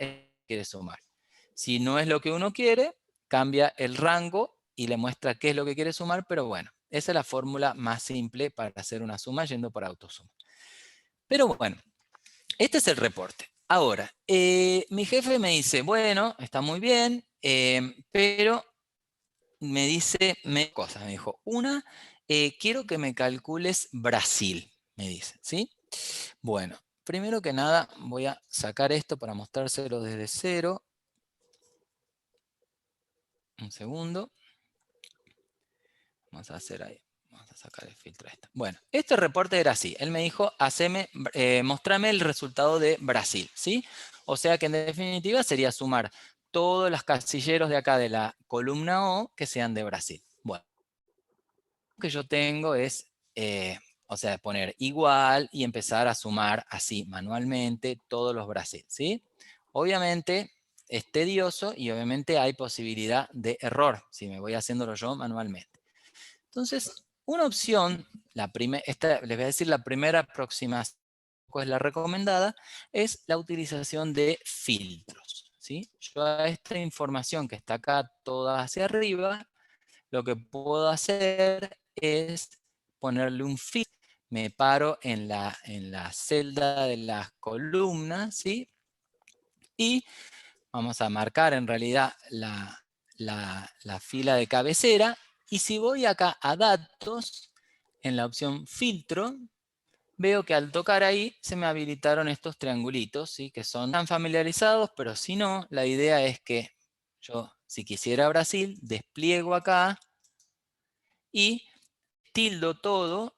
quiere sumar. Si no es lo que uno quiere, cambia el rango y le muestra qué es lo que quiere sumar, pero bueno, esa es la fórmula más simple para hacer una suma yendo por autosuma. Pero bueno, este es el reporte. Ahora, mi jefe me dice, bueno, está muy bien, pero me dice cosas. Me dijo, una, quiero que me calcules Brasil, me dice, ¿sí? Bueno, primero que nada voy a sacar esto para mostrárselo desde cero. Un segundo. Vamos a hacer ahí. Vamos a sacar el filtro a esta. Bueno, este reporte era así. Él me dijo, mostrame el resultado de Brasil, ¿sí? O sea que en definitiva sería sumar todos los casilleros de acá de la columna O que sean de Brasil. Bueno, lo que yo tengo es, o sea, poner igual y empezar a sumar así manualmente todos los Brasil, ¿sí? Obviamente es tedioso y obviamente hay posibilidad de error si me voy haciéndolo yo manualmente. Entonces, una opción, les voy a decir la primera aproximación, que es la recomendada, es la utilización de filtros, ¿sí? Yo a esta información que está acá toda hacia arriba, lo que puedo hacer es ponerle un filtro. Me paro en la celda de las columnas, ¿sí? Y vamos a marcar en realidad la fila de cabecera. Y si voy acá a datos, en la opción filtro, veo que al tocar ahí se me habilitaron estos triangulitos, ¿sí? Que son tan familiarizados, pero si no, la idea es que yo, si quisiera Brasil, despliego acá y tildo todo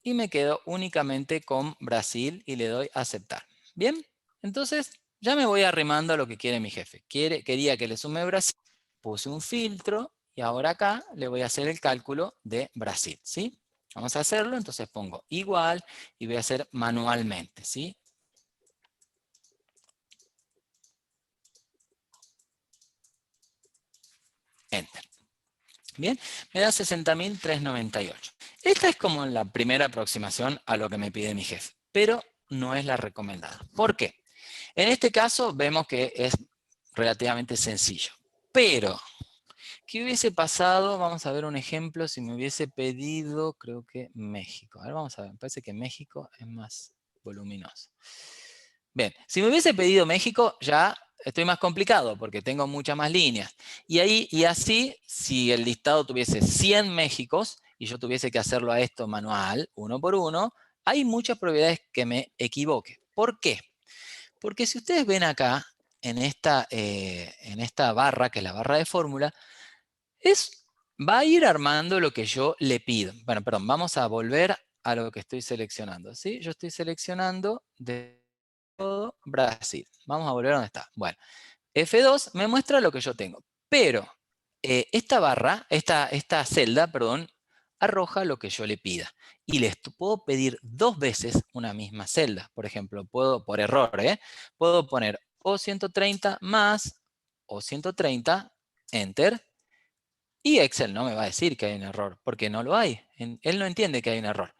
y me quedo únicamente con Brasil y le doy a aceptar. ¿Bien? Entonces ya me voy arrimando a lo que quiere mi jefe. Quería que le sume Brasil, puse un filtro y ahora acá le voy a hacer el cálculo de Brasil, ¿sí? Vamos a hacerlo, entonces pongo igual y voy a hacer manualmente, ¿sí? Enter. Bien, me da 60.398. Esta es como la primera aproximación a lo que me pide mi jefe, pero no es la recomendada. ¿Por qué? En este caso vemos que es relativamente sencillo, pero ¿qué hubiese pasado? Vamos a ver un ejemplo si me hubiese pedido, creo que México. A ver, vamos a ver, me parece que México es más voluminoso. Bien, si me hubiese pedido México, ya estoy más complicado porque tengo muchas más líneas. Y así, si el listado tuviese 100 Méxicos y yo tuviese que hacerlo a esto manual, uno por uno, hay muchas probabilidades que me equivoque. ¿Por qué? Porque si ustedes ven acá, en esta barra, que es la barra de fórmula, va a ir armando lo que yo le pido. Bueno, perdón, vamos a volver a lo que estoy seleccionando, ¿sí? Yo estoy seleccionando de todo Brasil. Vamos a volver a donde está. Bueno, F2 me muestra lo que yo tengo, pero esta barra, esta celda, perdón, arroja lo que yo le pida. Y les puedo pedir dos veces una misma celda. Por ejemplo, puedo, por error, puedo poner O130 más O130, Enter, y Excel no me va a decir que hay un error, porque no lo hay. Él no entiende que hay un error,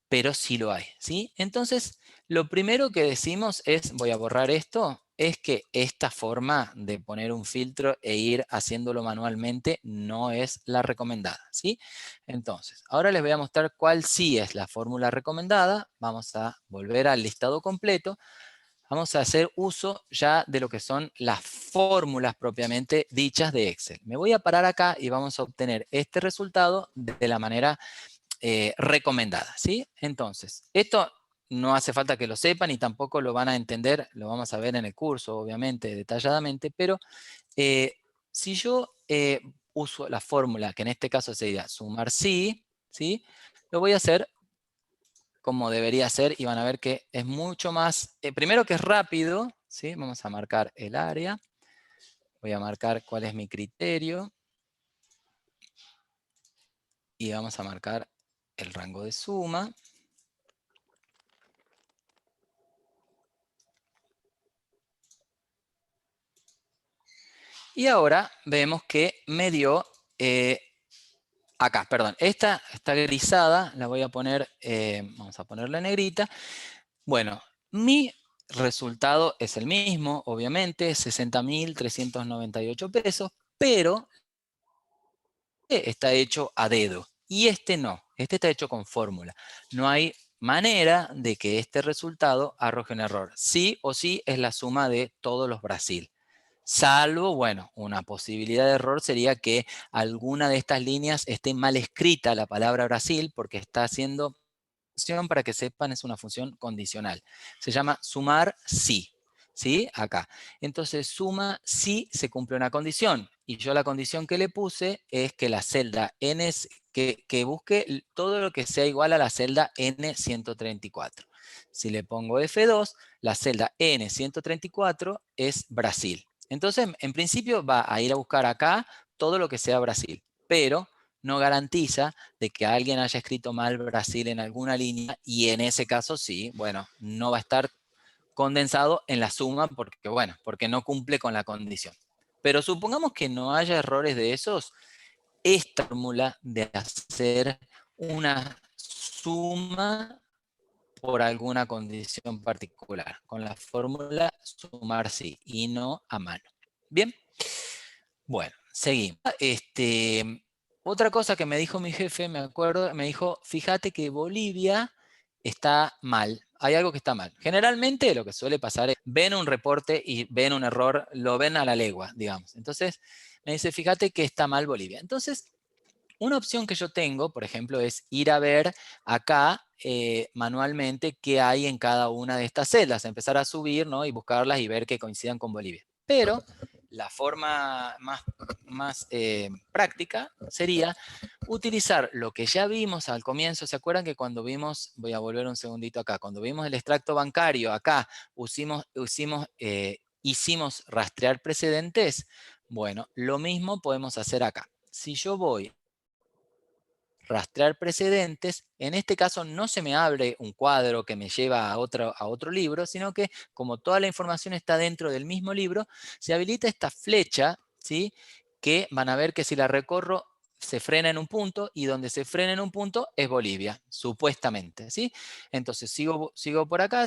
pero sí lo hay, ¿sí? Entonces, lo primero que decimos es, voy a borrar esto, es que esta forma de poner un filtro e ir haciéndolo manualmente no es la recomendada, ¿sí? Entonces, ahora les voy a mostrar cuál sí es la fórmula recomendada. Vamos a volver al listado completo. Vamos a hacer uso ya de lo que son las fórmulas propiamente dichas de Excel. Me voy a parar acá y vamos a obtener este resultado de la manera recomendada, ¿sí? Entonces, esto no hace falta que lo sepan y tampoco lo van a entender, lo vamos a ver en el curso, obviamente, detalladamente, pero si yo uso la fórmula, que en este caso sería sumar sí, ¿sí? Lo voy a hacer como debería ser y van a ver que es mucho más, primero que es rápido, ¿sí? Vamos a marcar el área, voy a marcar cuál es mi criterio y vamos a marcar el rango de suma. Y ahora vemos que me dio, acá, perdón, esta está grisada, la voy a poner, vamos a ponerla en negrita. Bueno, mi resultado es el mismo, obviamente, 60.398 pesos, pero está hecho a dedo. Y este no, este está hecho con fórmula. No hay manera de que este resultado arroje un error. Sí o sí es la suma de todos los Brasil. Salvo, bueno, una posibilidad de error sería que alguna de estas líneas esté mal escrita la palabra Brasil porque está haciendo función, para que sepan, es una función condicional. Se llama sumar si. ¿Sí? Acá. Entonces suma si se cumple una condición. Y yo la condición que le puse es que la celda N, que busque todo lo que sea igual a la celda N134. Si le pongo F2, la celda N134 es Brasil. Entonces, en principio va a ir a buscar acá todo lo que sea Brasil. Pero no garantiza de que alguien haya escrito mal Brasil en alguna línea y en ese caso sí, bueno, no va a estar condensado en la suma porque, bueno, porque no cumple con la condición. Pero supongamos que no haya errores de esos, esta fórmula de hacer una suma por alguna condición particular, con la fórmula sumar sí y no a mano. Bien, bueno, seguimos. Otra cosa que me dijo mi jefe, me acuerdo, me dijo, fíjate que Bolivia está mal, hay algo que está mal. Generalmente lo que suele pasar es, ven un reporte y ven un error, lo ven a la legua, digamos. Entonces me dice, fíjate que está mal Bolivia. Entonces, una opción que yo tengo, por ejemplo, es ir a ver acá manualmente qué hay en cada una de estas celdas, empezar a subir, ¿no? Y buscarlas y ver que coincidan con Bolivia. Pero la forma más práctica sería utilizar lo que ya vimos al comienzo. ¿Se acuerdan que cuando vimos, voy a volver un segundito acá, cuando vimos el extracto bancario acá, hicimos rastrear precedentes? Bueno, lo mismo podemos hacer acá. Si yo voy rastrear precedentes, en este caso no se me abre un cuadro que me lleva a otro libro, sino que como toda la información está dentro del mismo libro, se habilita esta flecha, ¿sí? Que van a ver que si la recorro se frena en un punto y donde se frena en un punto es Bolivia, supuestamente, ¿sí? Entonces sigo por acá,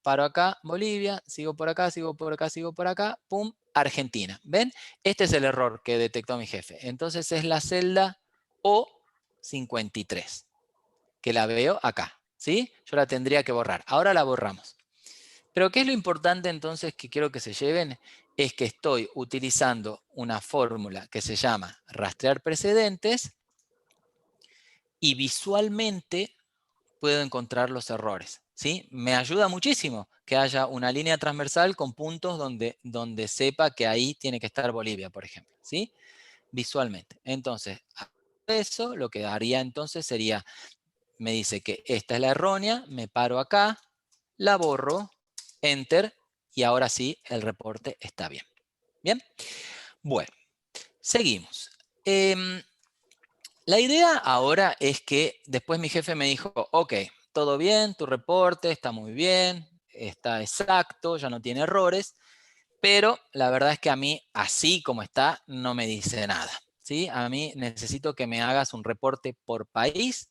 paro acá, Bolivia, sigo por acá, sigo por acá, sigo por acá, pum, Argentina. ¿Ven? Este es el error que detectó mi jefe. Entonces es la celda O53, que la veo acá, ¿sí? Yo la tendría que borrar. Ahora la borramos. Pero ¿qué es lo importante entonces que quiero que se lleven? Es que estoy utilizando una fórmula que se llama rastrear precedentes y visualmente puedo encontrar los errores, ¿sí? Me ayuda muchísimo que haya una línea transversal con puntos donde sepa que ahí tiene que estar Bolivia, por ejemplo, ¿sí? Visualmente. Entonces, eso lo que haría entonces sería, me dice que esta es la errónea, me paro acá, la borro, enter, y ahora sí el reporte está bien. Bien, bueno, seguimos. La idea ahora es que después mi jefe me dijo, ok, todo bien, tu reporte está muy bien, está exacto, ya no tiene errores, pero la verdad es que a mí, así como está, no me dice nada, ¿sí? A mí necesito que me hagas un reporte por país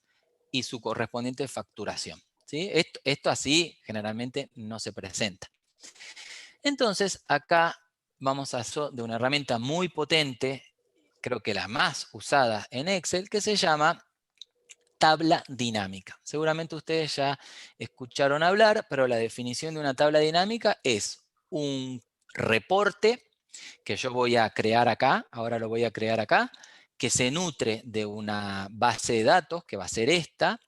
y su correspondiente facturación, ¿sí? Esto así generalmente no se presenta. Entonces, acá vamos a hacer de una herramienta muy potente, creo que la más usada en Excel, que se llama tabla dinámica. Seguramente ustedes ya escucharon hablar, pero la definición de una tabla dinámica es un reporte que yo voy a crear acá, ahora lo voy a crear acá, que se nutre de una base de datos, que va a ser esta,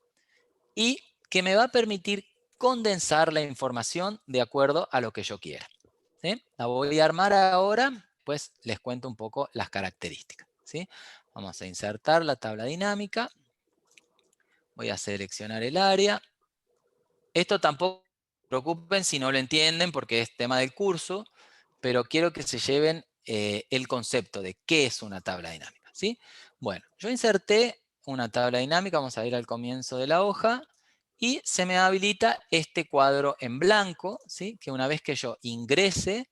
y que me va a permitir condensar la información de acuerdo a lo que yo quiera. ¿Sí? La voy a armar ahora, pues les cuento un poco las características. ¿Sí? Vamos a insertar la tabla dinámica. Voy a seleccionar el área. Esto tampoco se preocupen si no lo entienden porque es tema del curso, pero quiero que se lleven el concepto de qué es una tabla dinámica. ¿Sí? Bueno, yo inserté una tabla dinámica, vamos a ir al comienzo de la hoja, y se me habilita este cuadro en blanco, ¿sí? Que una vez que yo ingrese,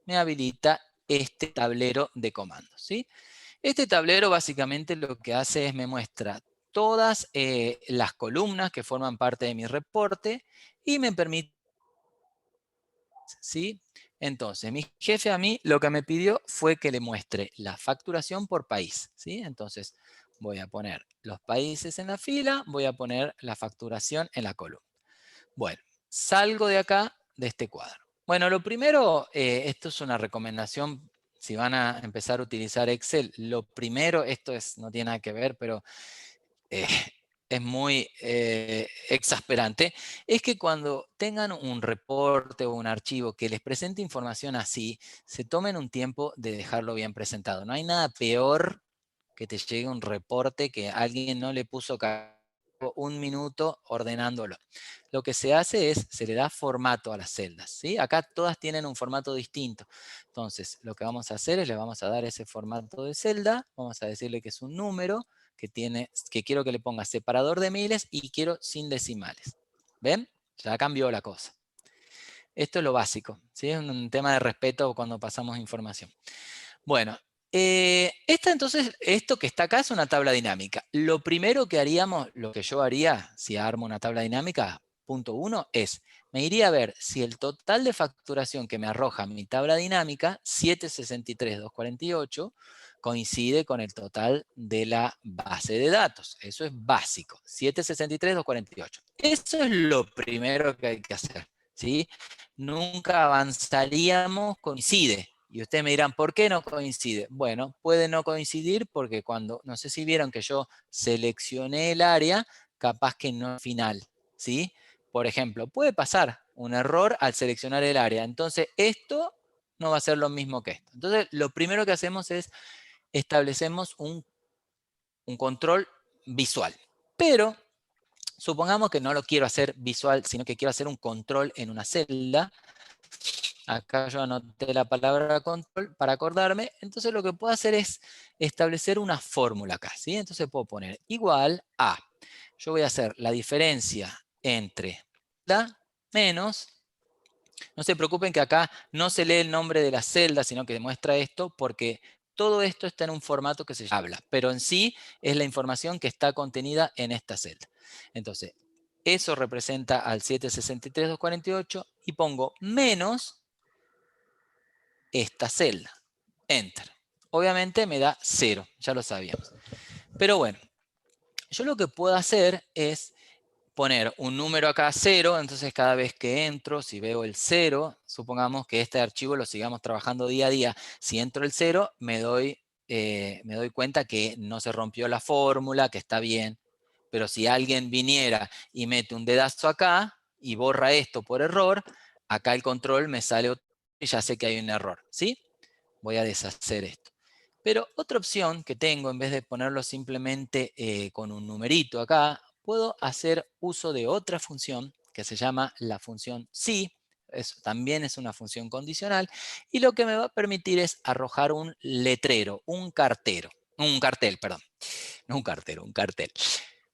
me habilita este tablero de comandos. ¿Sí? Este tablero básicamente lo que hace es me muestra todas las columnas que forman parte de mi reporte y me permite, ¿sí? Entonces, mi jefe a mí lo que me pidió fue que le muestre la facturación por país, ¿sí? Entonces, voy a poner los países en la fila, voy a poner la facturación en la columna. Bueno, salgo de acá, de este cuadro. Bueno, lo primero, esto es una recomendación, si van a empezar a utilizar Excel, lo primero, esto no tiene nada que ver, pero eh, es muy exasperante, es que cuando tengan un reporte o un archivo que les presente información así, se tomen un tiempo de dejarlo bien presentado. No hay nada peor que te llegue un reporte que alguien no le puso un minuto ordenándolo. Lo que se hace es, se le da formato a las celdas, ¿sí? Acá todas tienen un formato distinto. Entonces, lo que vamos a hacer es, le vamos a dar ese formato de celda, vamos a decirle que es un número, que quiero que le ponga separador de miles y quiero sin decimales. ¿Ven? Ya cambió la cosa. Esto es lo básico, ¿sí? Es un tema de respeto cuando pasamos información. Bueno, entonces, esto que está acá es una tabla dinámica. Lo primero que haríamos, lo que yo haría si armo una tabla dinámica, punto 1, es, me iría a ver si el total de facturación que me arroja mi tabla dinámica, 763,248, coincide con el total de la base de datos. Eso es básico, 763,248. Eso es lo primero que hay que hacer, ¿sí? Nunca avanzaríamos, coincide. Y ustedes me dirán, ¿por qué no coincide? Bueno, puede no coincidir porque cuando, no sé si vieron que yo seleccioné el área, capaz que no es final, ¿sí? Por ejemplo, puede pasar un error al seleccionar el área. Entonces, esto no va a ser lo mismo que esto. Entonces, lo primero que hacemos es establecemos un control visual. Pero, supongamos que no lo quiero hacer visual, sino que quiero hacer un control en una celda. Acá yo anoté la palabra control para acordarme. Entonces lo que puedo hacer es establecer una fórmula acá, ¿sí? Entonces puedo poner igual a, yo voy a hacer la diferencia entre la menos, no se preocupen que acá no se lee el nombre de la celda, sino que demuestra esto porque todo esto está en un formato que se habla, pero en sí es la información que está contenida en esta celda. Entonces, eso representa al 763,248 y pongo menos esta celda. Enter. Obviamente me da 0, ya lo sabíamos. Pero bueno, yo lo que puedo hacer es poner un número acá 0, entonces cada vez que entro, si veo el 0, supongamos que este archivo lo sigamos trabajando día a día, si entro el 0, me doy cuenta que no se rompió la fórmula, que está bien, pero si alguien viniera y mete un dedazo acá y borra esto por error, acá el control me sale otro y ya sé que hay un error, ¿sí? Voy a deshacer esto. Pero otra opción que tengo, en vez de ponerlo simplemente con un numerito acá, puedo hacer uso de otra función que se llama la función si. Eso también es una función condicional. Y lo que me va a permitir es arrojar un letrero, un cartel, perdón. No un cartero, un cartel.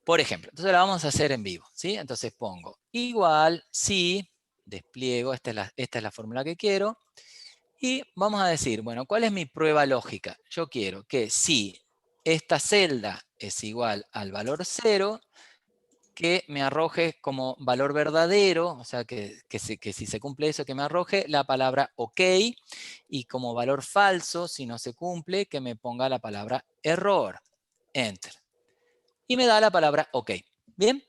Por ejemplo, entonces la vamos a hacer en vivo, ¿sí? Entonces pongo igual si, despliego, esta es la fórmula que quiero. Y vamos a decir, bueno, ¿cuál es mi prueba lógica? Yo quiero que si esta celda es igual al valor 0, que me arroje como valor verdadero, o sea, que si se cumple eso, que me arroje la palabra OK, y como valor falso, si no se cumple, que me ponga la palabra error. Enter. Y me da la palabra OK. ¿Bien?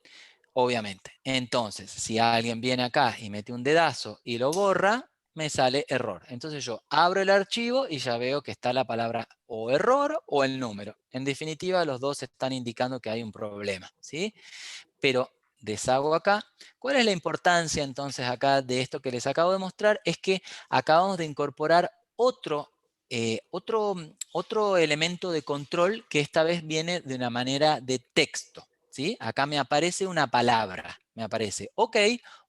Obviamente. Entonces, si alguien viene acá y mete un dedazo y lo borra, me sale error. Entonces yo abro el archivo y ya veo que está la palabra o error o el número. En definitiva, los dos están indicando que hay un problema, ¿sí? Pero deshago acá. ¿Cuál es la importancia entonces acá de esto que les acabo de mostrar? Es que acabamos de incorporar otro elemento de control que esta vez viene de una manera de texto, ¿sí? Acá me aparece una palabra, me aparece OK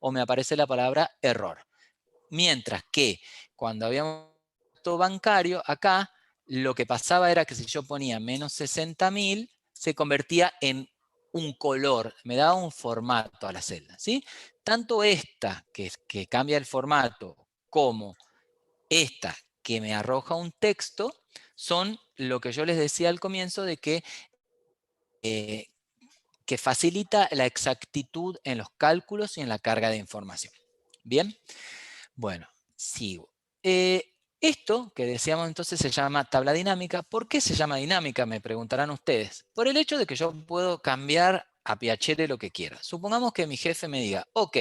o me aparece la palabra error. Mientras que cuando habíamos gasto bancario, acá lo que pasaba era que si yo ponía menos 60.000, se convertía en un color, me daba un formato a la celda, ¿sí? Tanto esta, que cambia el formato, como esta, que me arroja un texto, son lo que yo les decía al comienzo de eh, que facilita la exactitud en los cálculos y en la carga de información. ¿Bien? Bueno, sigo. Esto que decíamos entonces se llama tabla dinámica. ¿Por qué se llama dinámica? Me preguntarán ustedes. Por el hecho de que yo puedo cambiar a piacere lo que quiera. Supongamos que mi jefe me diga, ok,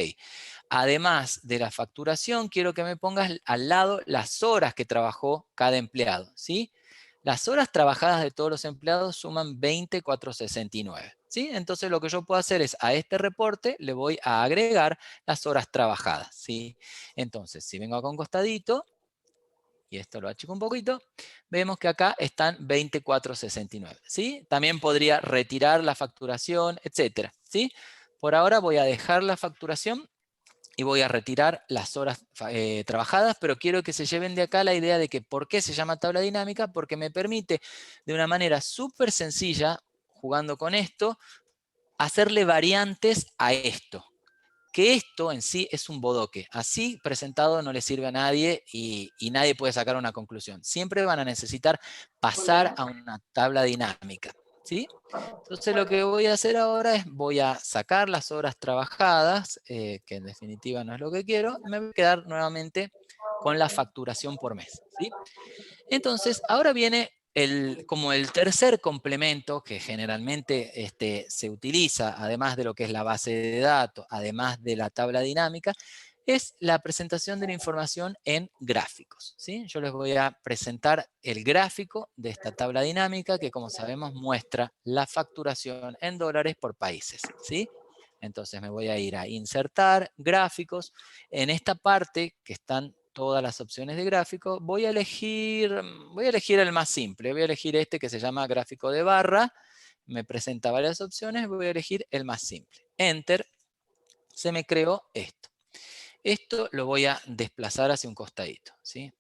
además de la facturación, quiero que me pongas al lado las horas que trabajó cada empleado, ¿sí? Las horas trabajadas de todos los empleados suman 20,469, ¿sí? Entonces lo que yo puedo hacer es a este reporte le voy a agregar las horas trabajadas, ¿sí? Entonces, si vengo acá a un costadito, y esto lo achico un poquito, vemos que acá están 24,69, ¿sí? También podría retirar la facturación, etcétera, ¿sí? Por ahora voy a dejar la facturación y voy a retirar las horas trabajadas, pero quiero que se lleven de acá la idea de que ¿por qué se llama tabla dinámica? Porque me permite de una manera súper sencilla, jugando con esto, hacerle variantes a esto. Que esto en sí es un bodoque. Así presentado no le sirve a nadie y nadie puede sacar una conclusión. Siempre van a necesitar pasar a una tabla dinámica, ¿sí? Entonces lo que voy a hacer ahora es voy a sacar las horas trabajadas, que en definitiva no es lo que quiero, y me voy a quedar nuevamente con la facturación por mes, ¿sí? Entonces, ahora viene como el tercer complemento que generalmente se utiliza, además de lo que es la base de datos, además de la tabla dinámica, es la presentación de la información en gráficos, ¿sí? Yo les voy a presentar el gráfico de esta tabla dinámica que, como sabemos, muestra la facturación en dólares por países, ¿sí? Entonces me voy a ir a insertar gráficos. En esta parte que están todas las opciones de gráfico, voy a elegir el más simple. Voy a elegir este que se llama gráfico de barra. Me presenta varias opciones. Voy a elegir el más simple. Enter. Se me creó esto. Esto lo voy a desplazar hacia un costadito, ¿sí?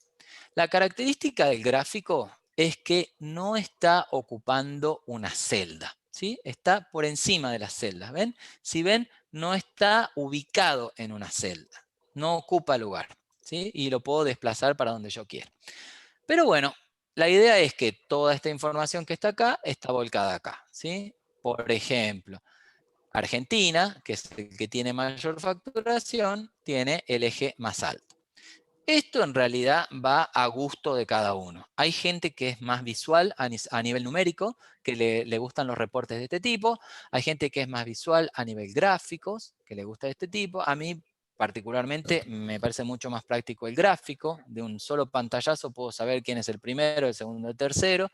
La característica del gráfico es que no está ocupando una celda, ¿sí? Está por encima de las celdas, ¿ven? Si ven, no está ubicado en una celda, no ocupa lugar, ¿sí? Y lo puedo desplazar para donde yo quiera. Pero bueno, la idea es que toda esta información que está acá está volcada acá, ¿sí? Por ejemplo, Argentina, que es el que tiene mayor facturación, tiene el eje más alto. Esto en realidad va a gusto de cada uno. Hay gente que es más visual a nivel numérico, que le gustan los reportes de este tipo. Hay gente que es más visual a nivel gráficos, que le gusta de este tipo. A mí particularmente me parece mucho más práctico el gráfico. De un solo pantallazo puedo saber quién es el primero, el segundo, el tercero.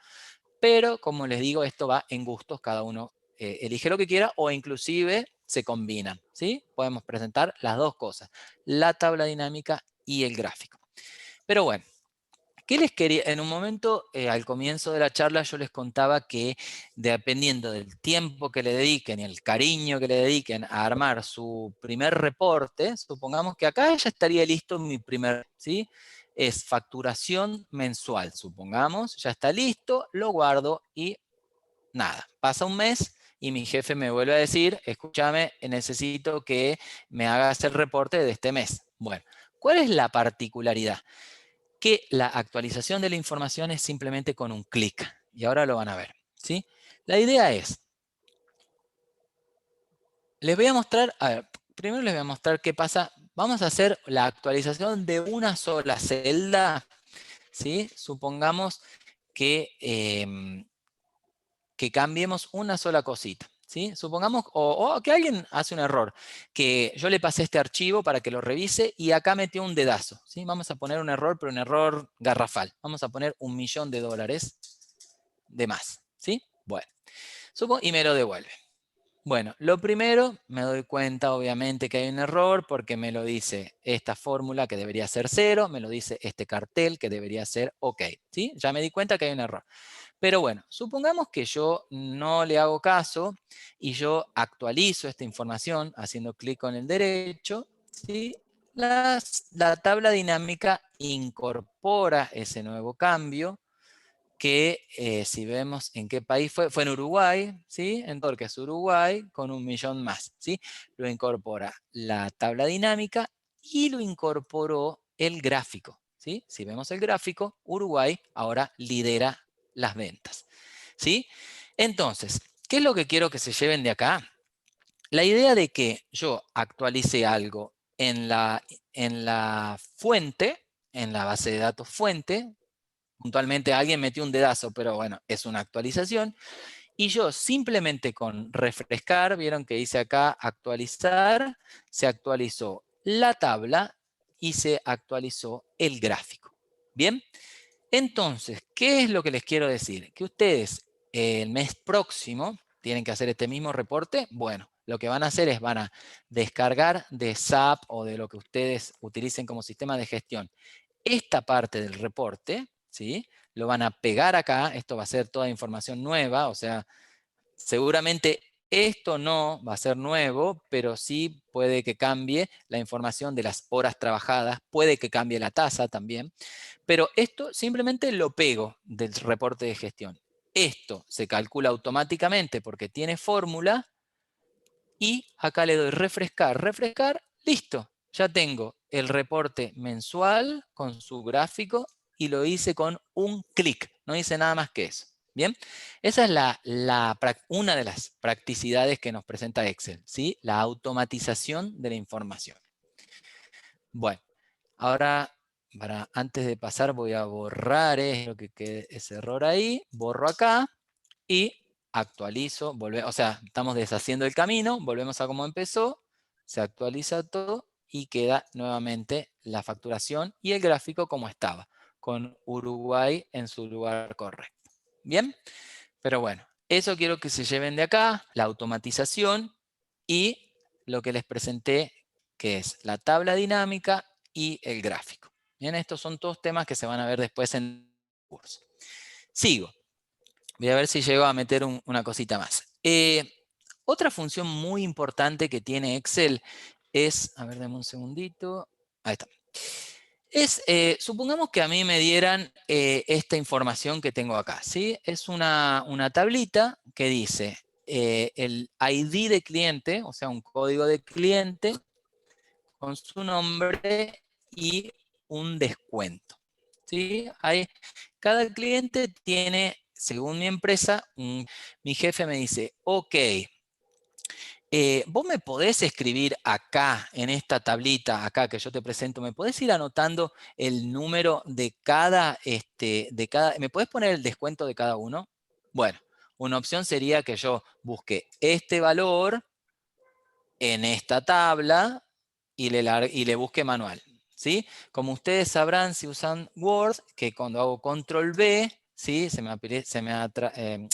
Pero como les digo, esto va en gustos. Cada uno elige lo que quiera o inclusive se combinan, ¿sí? Podemos presentar las dos cosas, la tabla dinámica y el gráfico. Pero bueno, ¿qué les quería? En un momento, al comienzo de la charla, yo les contaba que dependiendo del tiempo que le dediquen y el cariño que le dediquen a armar su primer reporte, supongamos que acá ya estaría listo mi primer, ¿sí? Es facturación mensual, supongamos, ya está listo, lo guardo y nada, pasa un mes y mi jefe me vuelve a decir, escúchame, necesito que me hagas el reporte de este mes. Bueno, ¿cuál es la particularidad? Que la actualización de la información es simplemente con un clic. Y ahora lo van a ver, ¿sí? La idea es, les voy a mostrar, a ver, primero les voy a mostrar qué pasa. Vamos a hacer la actualización de una sola celda, ¿sí? Supongamos que cambiemos una sola cosita, ¿sí? Supongamos, o que alguien hace un error, que yo le pasé este archivo para que lo revise y acá metió un dedazo, ¿sí? Vamos a poner un error, pero un error garrafal. Vamos a poner $1.000.000 de más, ¿sí? Bueno, y me lo devuelve. Bueno, lo primero, me doy cuenta obviamente que hay un error porque me lo dice esta fórmula que debería ser 0, me lo dice este cartel que debería ser OK, ¿sí? Ya me di cuenta que hay un error. Pero bueno, supongamos que yo no le hago caso y yo actualizo esta información haciendo clic con el derecho, ¿sí? La tabla dinámica incorpora ese nuevo cambio que si vemos en qué país fue en Uruguay, ¿sí? En todo lo que es Uruguay, con 1.000.000 más, ¿sí? Lo incorpora la tabla dinámica y lo incorporó el gráfico, ¿sí? Si vemos el gráfico, Uruguay ahora lidera las ventas, ¿sí? Entonces, ¿qué es lo que quiero que se lleven de acá? La idea de que yo actualice algo en la fuente, en la base de datos fuente. Puntualmente alguien metió un dedazo, pero bueno, es una actualización. Y yo simplemente con refrescar, vieron que dice acá actualizar, se actualizó la tabla y se actualizó el gráfico. ¿Bien? Entonces, ¿qué es lo que les quiero decir? Que ustedes el mes próximo tienen que hacer este mismo reporte. Bueno, lo que van a hacer es van a descargar de SAP o de lo que ustedes utilicen como sistema de gestión esta parte del reporte, ¿sí? Lo van a pegar acá, esto va a ser toda información nueva, o sea, seguramente esto no va a ser nuevo, pero sí puede que cambie la información de las horas trabajadas, puede que cambie la tasa también, pero esto simplemente lo pego del reporte de gestión. Esto se calcula automáticamente porque tiene fórmula y acá le doy refrescar, refrescar, listo. Ya tengo el reporte mensual con su gráfico y lo hice con un clic. No hice nada más que eso. Bien, esa es una de las practicidades que nos presenta Excel, ¿sí? La automatización de la información. Bueno, ahora antes de pasar voy a borrar lo que quede ese error ahí. Borro acá y actualizo, o sea, estamos deshaciendo el camino, volvemos a como empezó, se actualiza todo y queda nuevamente la facturación y el gráfico como estaba, con Uruguay en su lugar correcto. ¿Bien? Pero bueno, eso quiero que se lleven de acá, la automatización y lo que les presenté, que es la tabla dinámica y el gráfico. Bien, estos son todos temas que se van a ver después en el curso. Sigo. Voy a ver si llego a meter una cosita más. Otra función muy importante que tiene Excel es, a ver, dame un segundito. Ahí está. Supongamos que a mí me dieran esta información que tengo acá, ¿sí? Es una tablita que dice el ID de cliente, o sea, un código de cliente con su nombre y un descuento, ¿sí? Cada cliente tiene, según mi empresa, mi jefe me dice, ok, vos me podés escribir acá, en esta tablita, acá que yo te presento, me podés ir anotando el número de ¿me podés poner el descuento de cada uno? Bueno, una opción sería que yo busque este valor en esta tabla y le busque manual, ¿sí? Como ustedes sabrán si usan Word, que cuando hago Control V, ¿sí?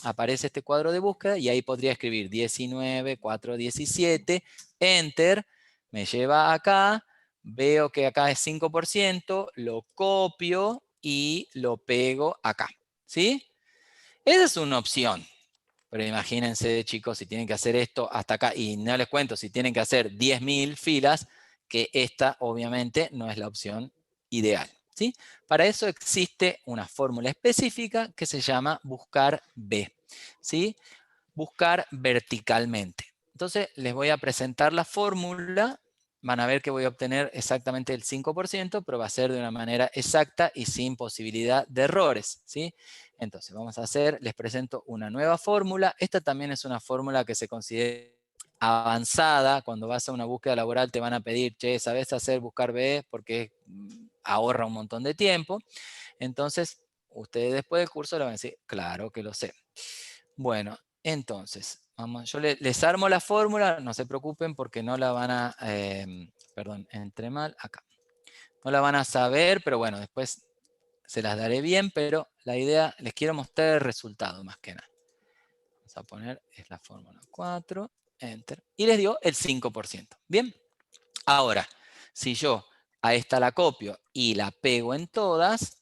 Aparece este cuadro de búsqueda y ahí podría escribir 19,417, Enter, me lleva acá, veo que acá es 5%, lo copio y lo pego acá, ¿sí? Esa es una opción. Pero imagínense, chicos, si tienen que hacer esto hasta acá, y no les cuento, si tienen que hacer 10.000 filas, que esta obviamente no es la opción ideal, ¿sí? Para eso existe una fórmula específica que se llama buscar B, ¿sí? Buscar verticalmente. Entonces, les voy a presentar la fórmula. Van a ver que voy a obtener exactamente el 5%, pero va a ser de una manera exacta y sin posibilidad de errores, ¿sí? Entonces, vamos a hacer, les presento una nueva fórmula. Esta también es una fórmula que se considera avanzada. Cuando vas a una búsqueda laboral te van a pedir, che, ¿sabes hacer buscar B? Porque ahorra un montón de tiempo. Entonces, ustedes después del curso le van a decir, claro que lo sé. Bueno, entonces, yo les armo la fórmula, no se preocupen porque no la van a, perdón, entré mal, acá. No la van a saber, pero bueno, después se las daré bien, pero la idea, les quiero mostrar el resultado más que nada. Vamos a poner, es la fórmula 4, Enter, y les dio el 5%. Bien, ahora, si yo a esta la copio y la pego en todas,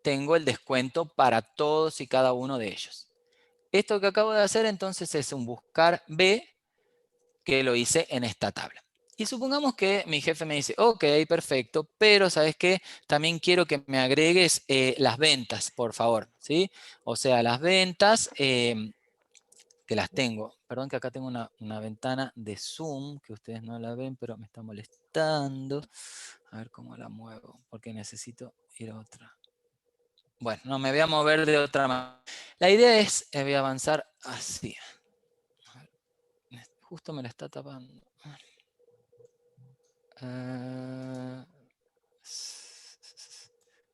tengo el descuento para todos y cada uno de ellos. Esto que acabo de hacer entonces es un buscar B que lo hice en esta tabla. Y supongamos que mi jefe me dice, ok, perfecto, pero ¿sabes qué? También quiero que me agregues las ventas, por favor, ¿sí? O sea, las ventas que las tengo. Perdón que acá tengo una ventana de Zoom, que ustedes no la ven, pero me está molestando. A ver cómo la muevo, porque necesito ir a otra. Bueno, no, me voy a mover de otra manera. La idea es, voy a avanzar así. Justo me la está tapando.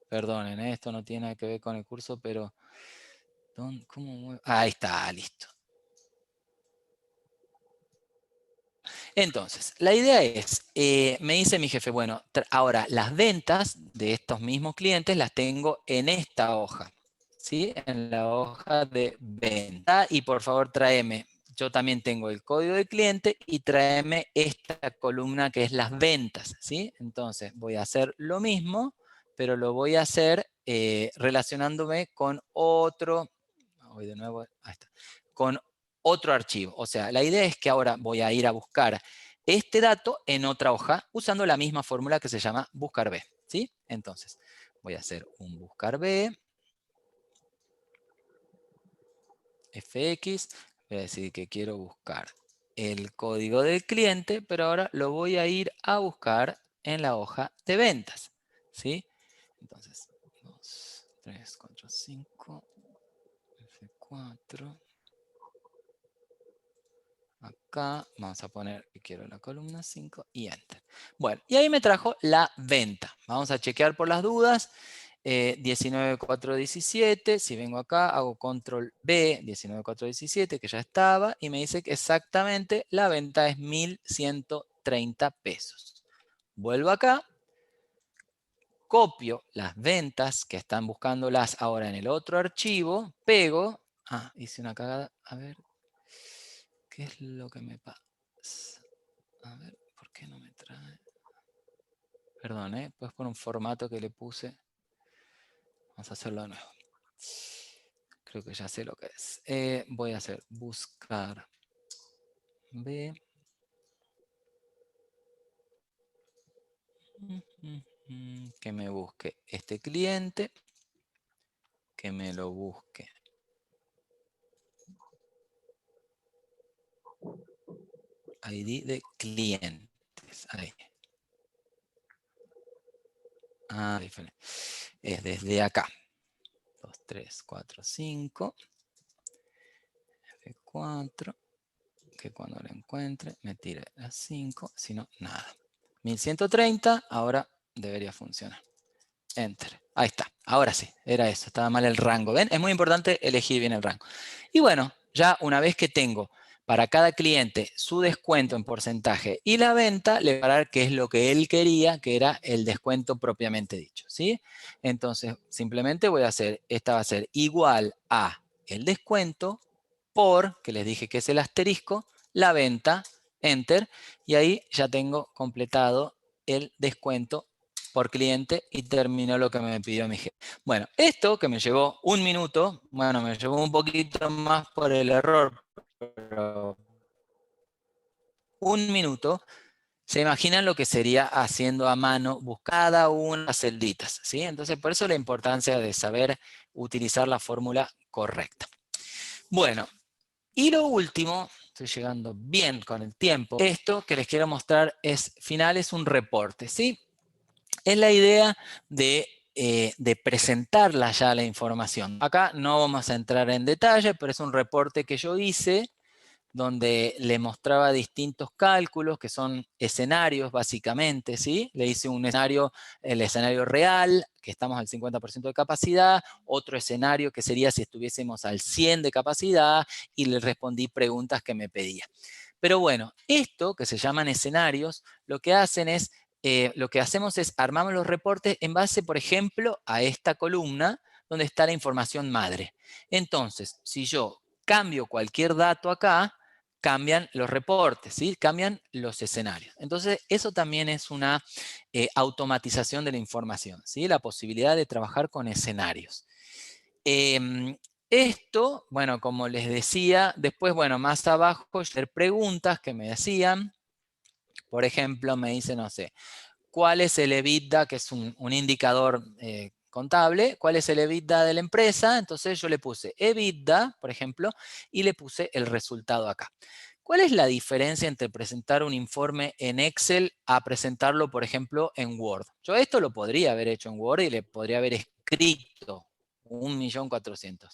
Perdonen, esto no tiene nada que ver con el curso, pero... ¿Cómo muevo? Ahí está, listo. Entonces, la idea es, me dice mi jefe, bueno, ahora las ventas de estos mismos clientes las tengo en esta hoja, ¿sí? En la hoja de venta. Y por favor tráeme, yo también tengo el código del cliente y tráeme esta columna que es las ventas, ¿sí? Entonces voy a hacer lo mismo, pero lo voy a hacer relacionándome con otro, voy de nuevo, ahí está, con otro archivo. O sea, la idea es que ahora voy a ir a buscar este dato en otra hoja usando la misma fórmula que se llama buscar B, ¿sí? Entonces, voy a hacer un buscar B, fx, voy a decir que quiero buscar el código del cliente, pero ahora lo voy a ir a buscar en la hoja de ventas, ¿sí? Entonces, 2, 3, 4, 5, F4... Acá vamos a poner que quiero la columna 5 y Enter. Bueno, y ahí me trajo la venta. Vamos a chequear por las dudas. 19.417, si vengo acá, hago control B, 19.417, que ya estaba, y me dice que exactamente la venta es 1.130 pesos. Vuelvo acá, copio las ventas que están buscándolas ahora en el otro archivo, pego, hice una cagada, a ver, ¿qué es lo que me pasa? A ver, ¿por qué no me trae? Perdón, pues por un formato que le puse. Vamos a hacerlo de nuevo. Creo que ya sé lo que es. Voy a hacer buscar B. Que me busque este cliente. Que me lo busque. ID de clientes. Ahí. Diferente. Es desde acá. 2, 3, 4, 5. F4. Que cuando lo encuentre me tire las 5. Si no, nada. 1130. Ahora debería funcionar. Enter. Ahí está. Ahora sí, era eso. Estaba mal el rango. ¿Ven? Es muy importante elegir bien el rango. Y bueno, ya una vez que tengo para cada cliente su descuento en porcentaje y la venta, le voy a dar qué es lo que él quería, que era el descuento propiamente dicho, ¿sí? Entonces, simplemente voy a hacer, esta va a ser igual a el descuento por, que les dije que es el asterisco, la venta, enter, y ahí ya tengo completado el descuento por cliente y terminó lo que me pidió mi jefe. Bueno, esto que me llevó un minuto, bueno, me llevó un poquito más por el error, pero un minuto, se imaginan lo que sería haciendo a mano buscada unas celditas, ¿sí? Entonces, por eso la importancia de saber utilizar la fórmula correcta. Bueno, y lo último, estoy llegando bien con el tiempo, esto que les quiero mostrar es, final es un reporte, ¿sí? Es la idea de presentarla ya la información. Acá no vamos a entrar en detalle, pero es un reporte que yo hice donde le mostraba distintos cálculos que son escenarios básicamente, ¿sí? Le hice un escenario, el escenario real, que estamos al 50% de capacidad, otro escenario que sería si estuviésemos al 100% de capacidad y le respondí preguntas que me pedía. Pero bueno, esto que se llaman escenarios, lo que hacen es, lo que hacemos es armamos los reportes en base, por ejemplo, a esta columna donde está la información madre. Entonces, si yo cambio cualquier dato acá, cambian los reportes, ¿sí? Cambian los escenarios. Entonces, eso también es una automatización de la información, ¿sí? La posibilidad de trabajar con escenarios. Esto, bueno, como les decía, después, bueno, más abajo, hacer preguntas que me decían. Por ejemplo, me dice, no sé, ¿cuál es el EBITDA, que es un indicador contable? ¿Cuál es el EBITDA de la empresa? Entonces yo le puse EBITDA, por ejemplo, y le puse el resultado acá. ¿Cuál es la diferencia entre presentar un informe en Excel a presentarlo, por ejemplo, en Word? Yo esto lo podría haber hecho en Word y le podría haber escrito 1.400.000.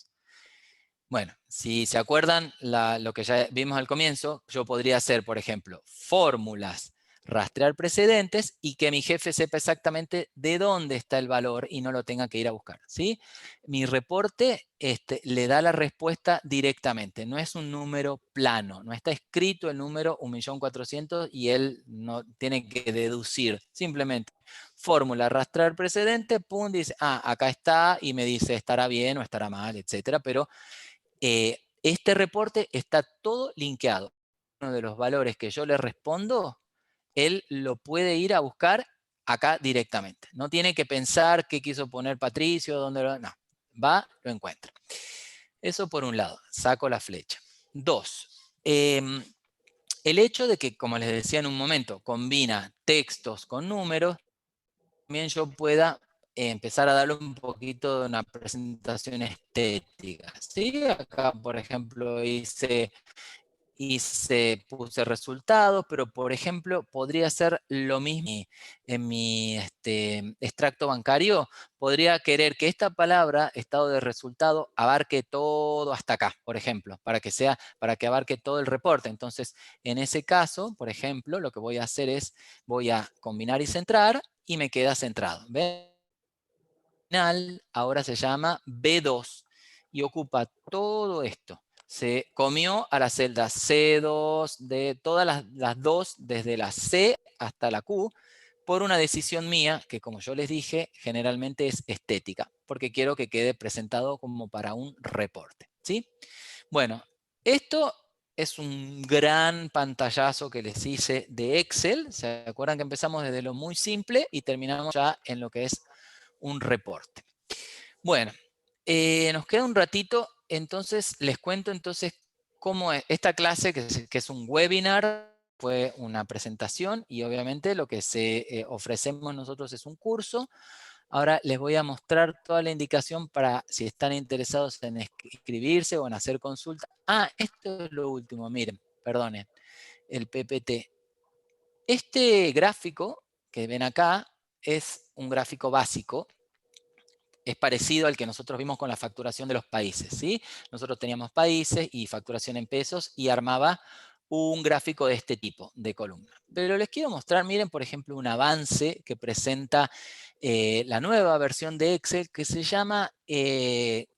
Bueno, si se acuerdan lo que ya vimos al comienzo, yo podría hacer, por ejemplo, fórmulas rastrear precedentes y que mi jefe sepa exactamente de dónde está el valor y no lo tenga que ir a buscar, ¿sí? Mi reporte le da la respuesta directamente, no es un número plano, no está escrito el número 1.400.000 y él no tiene que deducir, simplemente fórmula, arrastrar precedente, pum, dice, ah, acá está, y me dice estará bien o estará mal, etcétera, pero este reporte está todo linkeado. Uno de los valores que yo le respondo, él lo puede ir a buscar acá directamente. No tiene que pensar qué quiso poner Patricio, dónde lo... No, va, lo encuentra. Eso por un lado, saco la flecha. 2. El hecho de que, como les decía en un momento, combina textos con números, también yo pueda empezar a darle un poquito de una presentación estética. ¿Sí? Acá, por ejemplo, puse resultados, pero por ejemplo, podría ser lo mismo en mi extracto bancario. Podría querer que esta palabra, estado de resultado, abarque todo hasta acá, por ejemplo, para que abarque todo el reporte. Entonces, en ese caso, por ejemplo, lo que voy a hacer es, voy a combinar y centrar, y me queda centrado. ¿Ven? Ahora se llama B2 y ocupa todo esto. Se comió a las celdas C2, de todas las 2, desde la C hasta la Q, por una decisión mía, que como yo les dije, generalmente es estética, porque quiero que quede presentado como para un reporte, ¿sí? Bueno, esto es un gran pantallazo que les hice de Excel. ¿Se acuerdan que empezamos desde lo muy simple y terminamos ya en lo que es un reporte? Bueno, nos queda un ratito, entonces les cuento entonces cómo es esta clase, que es un webinar, fue una presentación y obviamente lo que ofrecemos nosotros es un curso. Ahora les voy a mostrar toda la indicación para si están interesados en inscribirse o en hacer consulta. Ah, esto es lo último, miren, perdonen, el PPT. Este gráfico que ven acá es un gráfico básico. Es parecido al que nosotros vimos con la facturación de los países, ¿sí? Nosotros teníamos países y facturación en pesos y armaba un gráfico de este tipo, de columna. Pero les quiero mostrar, miren, por ejemplo, un avance que presenta la nueva versión de Excel que se llama el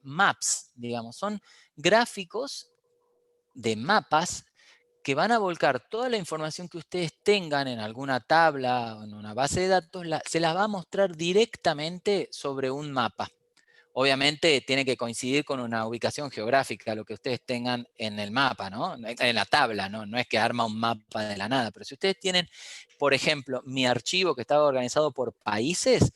Maps, digamos. Son gráficos de mapas que van a volcar toda la información que ustedes tengan en alguna tabla o en una base de datos, se las va a mostrar directamente sobre un mapa. Obviamente tiene que coincidir con una ubicación geográfica, lo que ustedes tengan en el mapa, ¿no? En la tabla, ¿no? No es que arma un mapa de la nada, pero si ustedes tienen, por ejemplo, mi archivo que estaba organizado por países,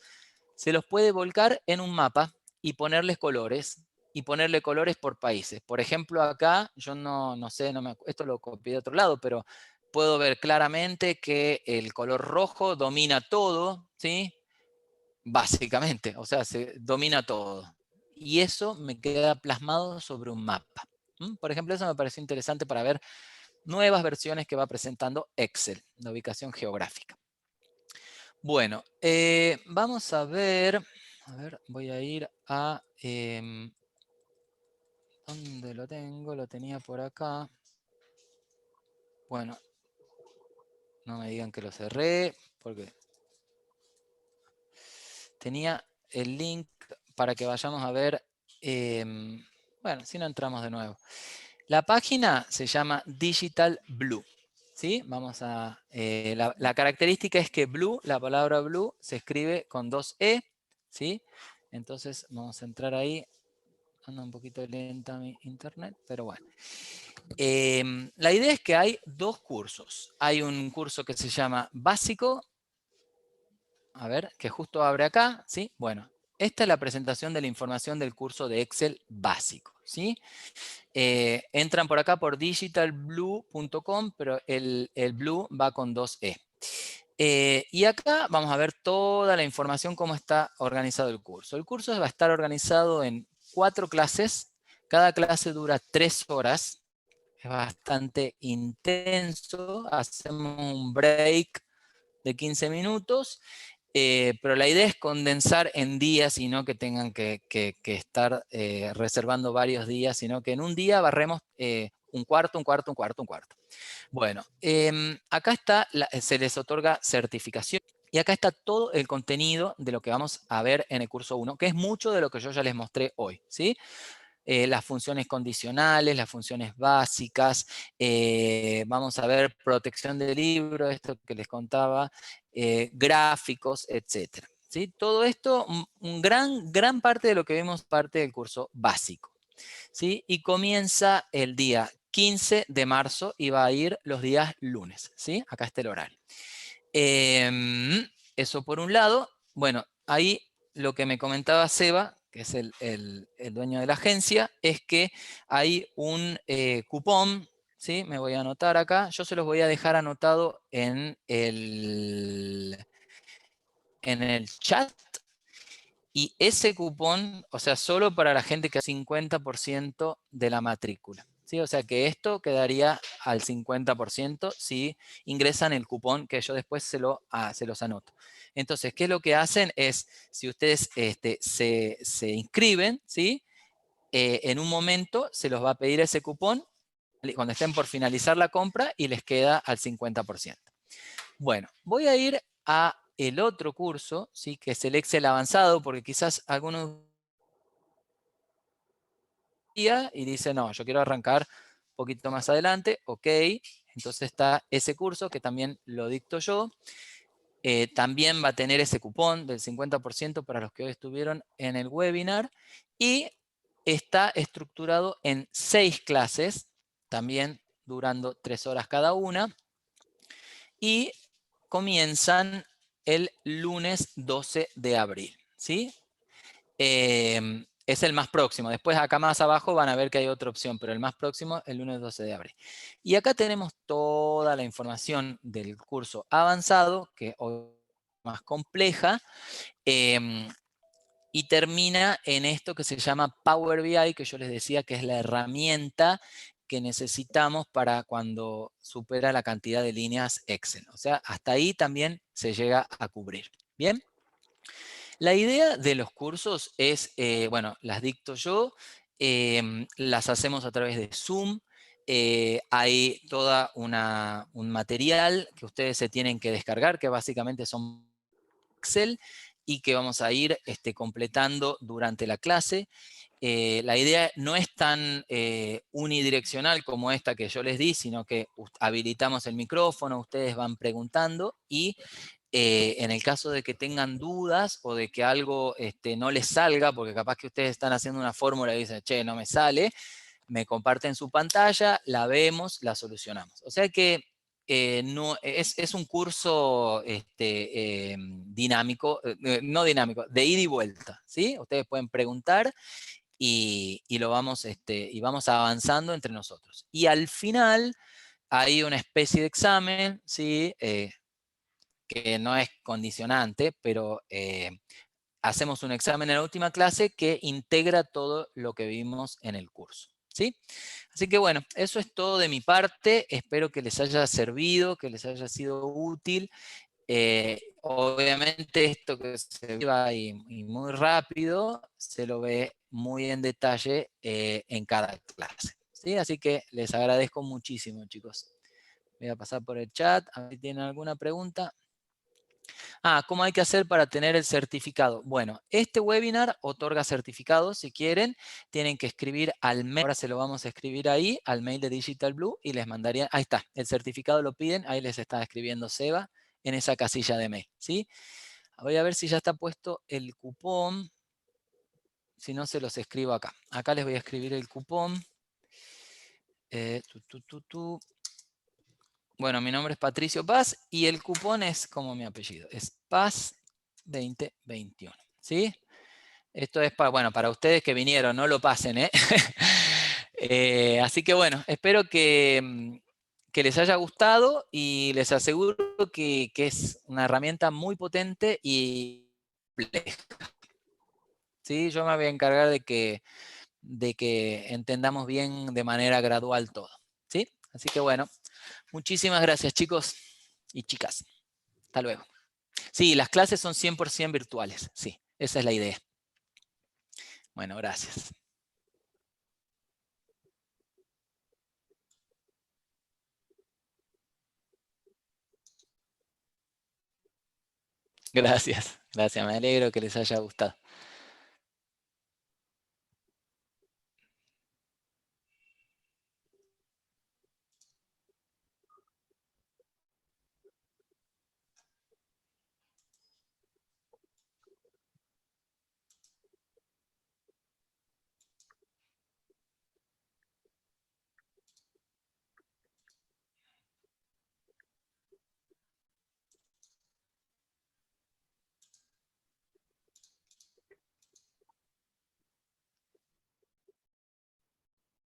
se los puede volcar en un mapa y ponerles colores, y ponerle colores por países. Por ejemplo, acá, yo no sé, esto lo copié de otro lado, pero puedo ver claramente que el color rojo domina todo, ¿sí? Básicamente, o sea, se domina todo. Y eso me queda plasmado sobre un mapa. Por ejemplo, eso me pareció interesante para ver nuevas versiones que va presentando Excel, la ubicación geográfica. Bueno, vamos a ver, voy a ir a, ¿dónde lo tengo? Lo tenía por acá. Bueno, no me digan que lo cerré, porque tenía el link para que vayamos a ver, bueno, si no entramos de nuevo. La página se llama Digital Blue, ¿sí? Vamos a, la característica es que Blue, la palabra Blue, se escribe con 2 E, ¿sí? Entonces vamos a entrar ahí. Anda un poquito lenta mi internet, pero bueno. La idea es que hay 2 cursos. Hay un curso que se llama Básico, a ver, que justo abre acá, ¿sí? Bueno, esta es la presentación de la información del curso de Excel básico, ¿sí? Entran por acá por digitalblue.com, pero el blue va con 2 E. Y acá vamos a ver toda la información, cómo está organizado el curso. El curso va a estar organizado en 4 clases. Cada clase dura 3 horas. Es bastante intenso. Hacemos un break de 15 minutos. pero la idea es condensar en días y no que tengan que estar reservando varios días, sino que en un día barremos un cuarto, un cuarto, un cuarto, un cuarto. Bueno, acá está, se les otorga certificación. Y acá está todo el contenido de lo que vamos a ver en el curso 1, que es mucho de lo que yo ya les mostré hoy, ¿sí? Las funciones condicionales, las funciones básicas, vamos a ver protección del libro, esto que les contaba, gráficos, etc. ¿Sí? Todo esto, gran parte de lo que vemos parte del curso básico. ¿Sí? Y comienza el día 15 de marzo y va a ir los días lunes. ¿Sí? Acá está el horario. Eso por un lado. Bueno, ahí lo que me comentaba Seba, que es el dueño de la agencia, es que hay un cupón, ¿sí? Me voy a anotar acá. Yo se los voy a dejar anotado en el chat. Y ese cupón, o sea, solo para la gente que hace 50% de la matrícula. ¿Sí? O sea que esto quedaría al 50% si ingresan el cupón que yo después se los anoto. Entonces, ¿qué es lo que hacen? Es, si ustedes se inscriben, ¿sí? En un momento se los va a pedir ese cupón cuando estén por finalizar la compra y les queda al 50%. Bueno, voy a ir a el otro curso, ¿sí? Que es el Excel avanzado, porque quizás algunos y dice, no, yo quiero arrancar un poquito más adelante, ok, entonces está ese curso que también lo dicto yo, también va a tener ese cupón del 50% para los que hoy estuvieron en el webinar, y está estructurado en 6 clases, también durando 3 horas cada una, y comienzan el lunes 12 de abril, ¿sí? Es el más próximo. Después acá más abajo van a ver que hay otra opción, pero el más próximo el lunes 12 de abril. Y acá tenemos toda la información del curso avanzado, que es más compleja, y termina en esto que se llama Power BI, que yo les decía que es la herramienta que necesitamos para cuando supera la cantidad de líneas Excel. O sea, hasta ahí también se llega a cubrir. ¿Bien? La idea de los cursos es, bueno, las dicto yo, las hacemos a través de Zoom, hay toda un material que ustedes se tienen que descargar, que básicamente son Excel, y que vamos a ir completando durante la clase. La idea no es tan unidireccional como esta que yo les di, sino que habilitamos el micrófono, ustedes van preguntando y en el caso de que tengan dudas o de que algo no les salga, porque capaz que ustedes están haciendo una fórmula y dicen, che, no me sale, me comparten su pantalla, la vemos, la solucionamos. O sea que no, es un curso dinámico, no dinámico, de ida y vuelta, ¿sí? Ustedes pueden preguntar y lo vamos, y vamos avanzando entre nosotros. Y al final hay una especie de examen, ¿sí? Que no es condicionante, pero hacemos un examen en la última clase que integra todo lo que vimos en el curso. ¿Sí? Así que bueno, eso es todo de mi parte. Espero que les haya servido, que les haya sido útil. Obviamente esto que se va y muy rápido, se lo ve muy en detalle en cada clase. ¿Sí? Así que les agradezco muchísimo, chicos. Voy a pasar por el chat, a ver si tienen alguna pregunta. ¿Cómo hay que hacer para tener el certificado? Bueno, este webinar otorga certificados. Si quieren, tienen que escribir al mail. Ahora se lo vamos a escribir ahí, al mail de Digital Blue, y les mandarían, ahí está, el certificado lo piden, ahí les está escribiendo Seba en esa casilla de mail, ¿sí? Voy a ver si ya está puesto el cupón. Si no, se los escribo acá. Acá les voy a escribir el cupón. Bueno, mi nombre es Patricio Paz y el cupón es como mi apellido, es Paz 2021, ¿sí? Esto es para ustedes que vinieron, no lo pasen, ¿eh? Así que bueno, espero que les haya gustado y les aseguro que es una herramienta muy potente y compleja, ¿sí? Yo me voy a encargar de que entendamos bien de manera gradual todo, ¿sí? Así que bueno, muchísimas gracias, chicos y chicas. Hasta luego. Sí, las clases son 100% virtuales, sí, esa es la idea. Bueno, gracias. Gracias, gracias, me alegro que les haya gustado.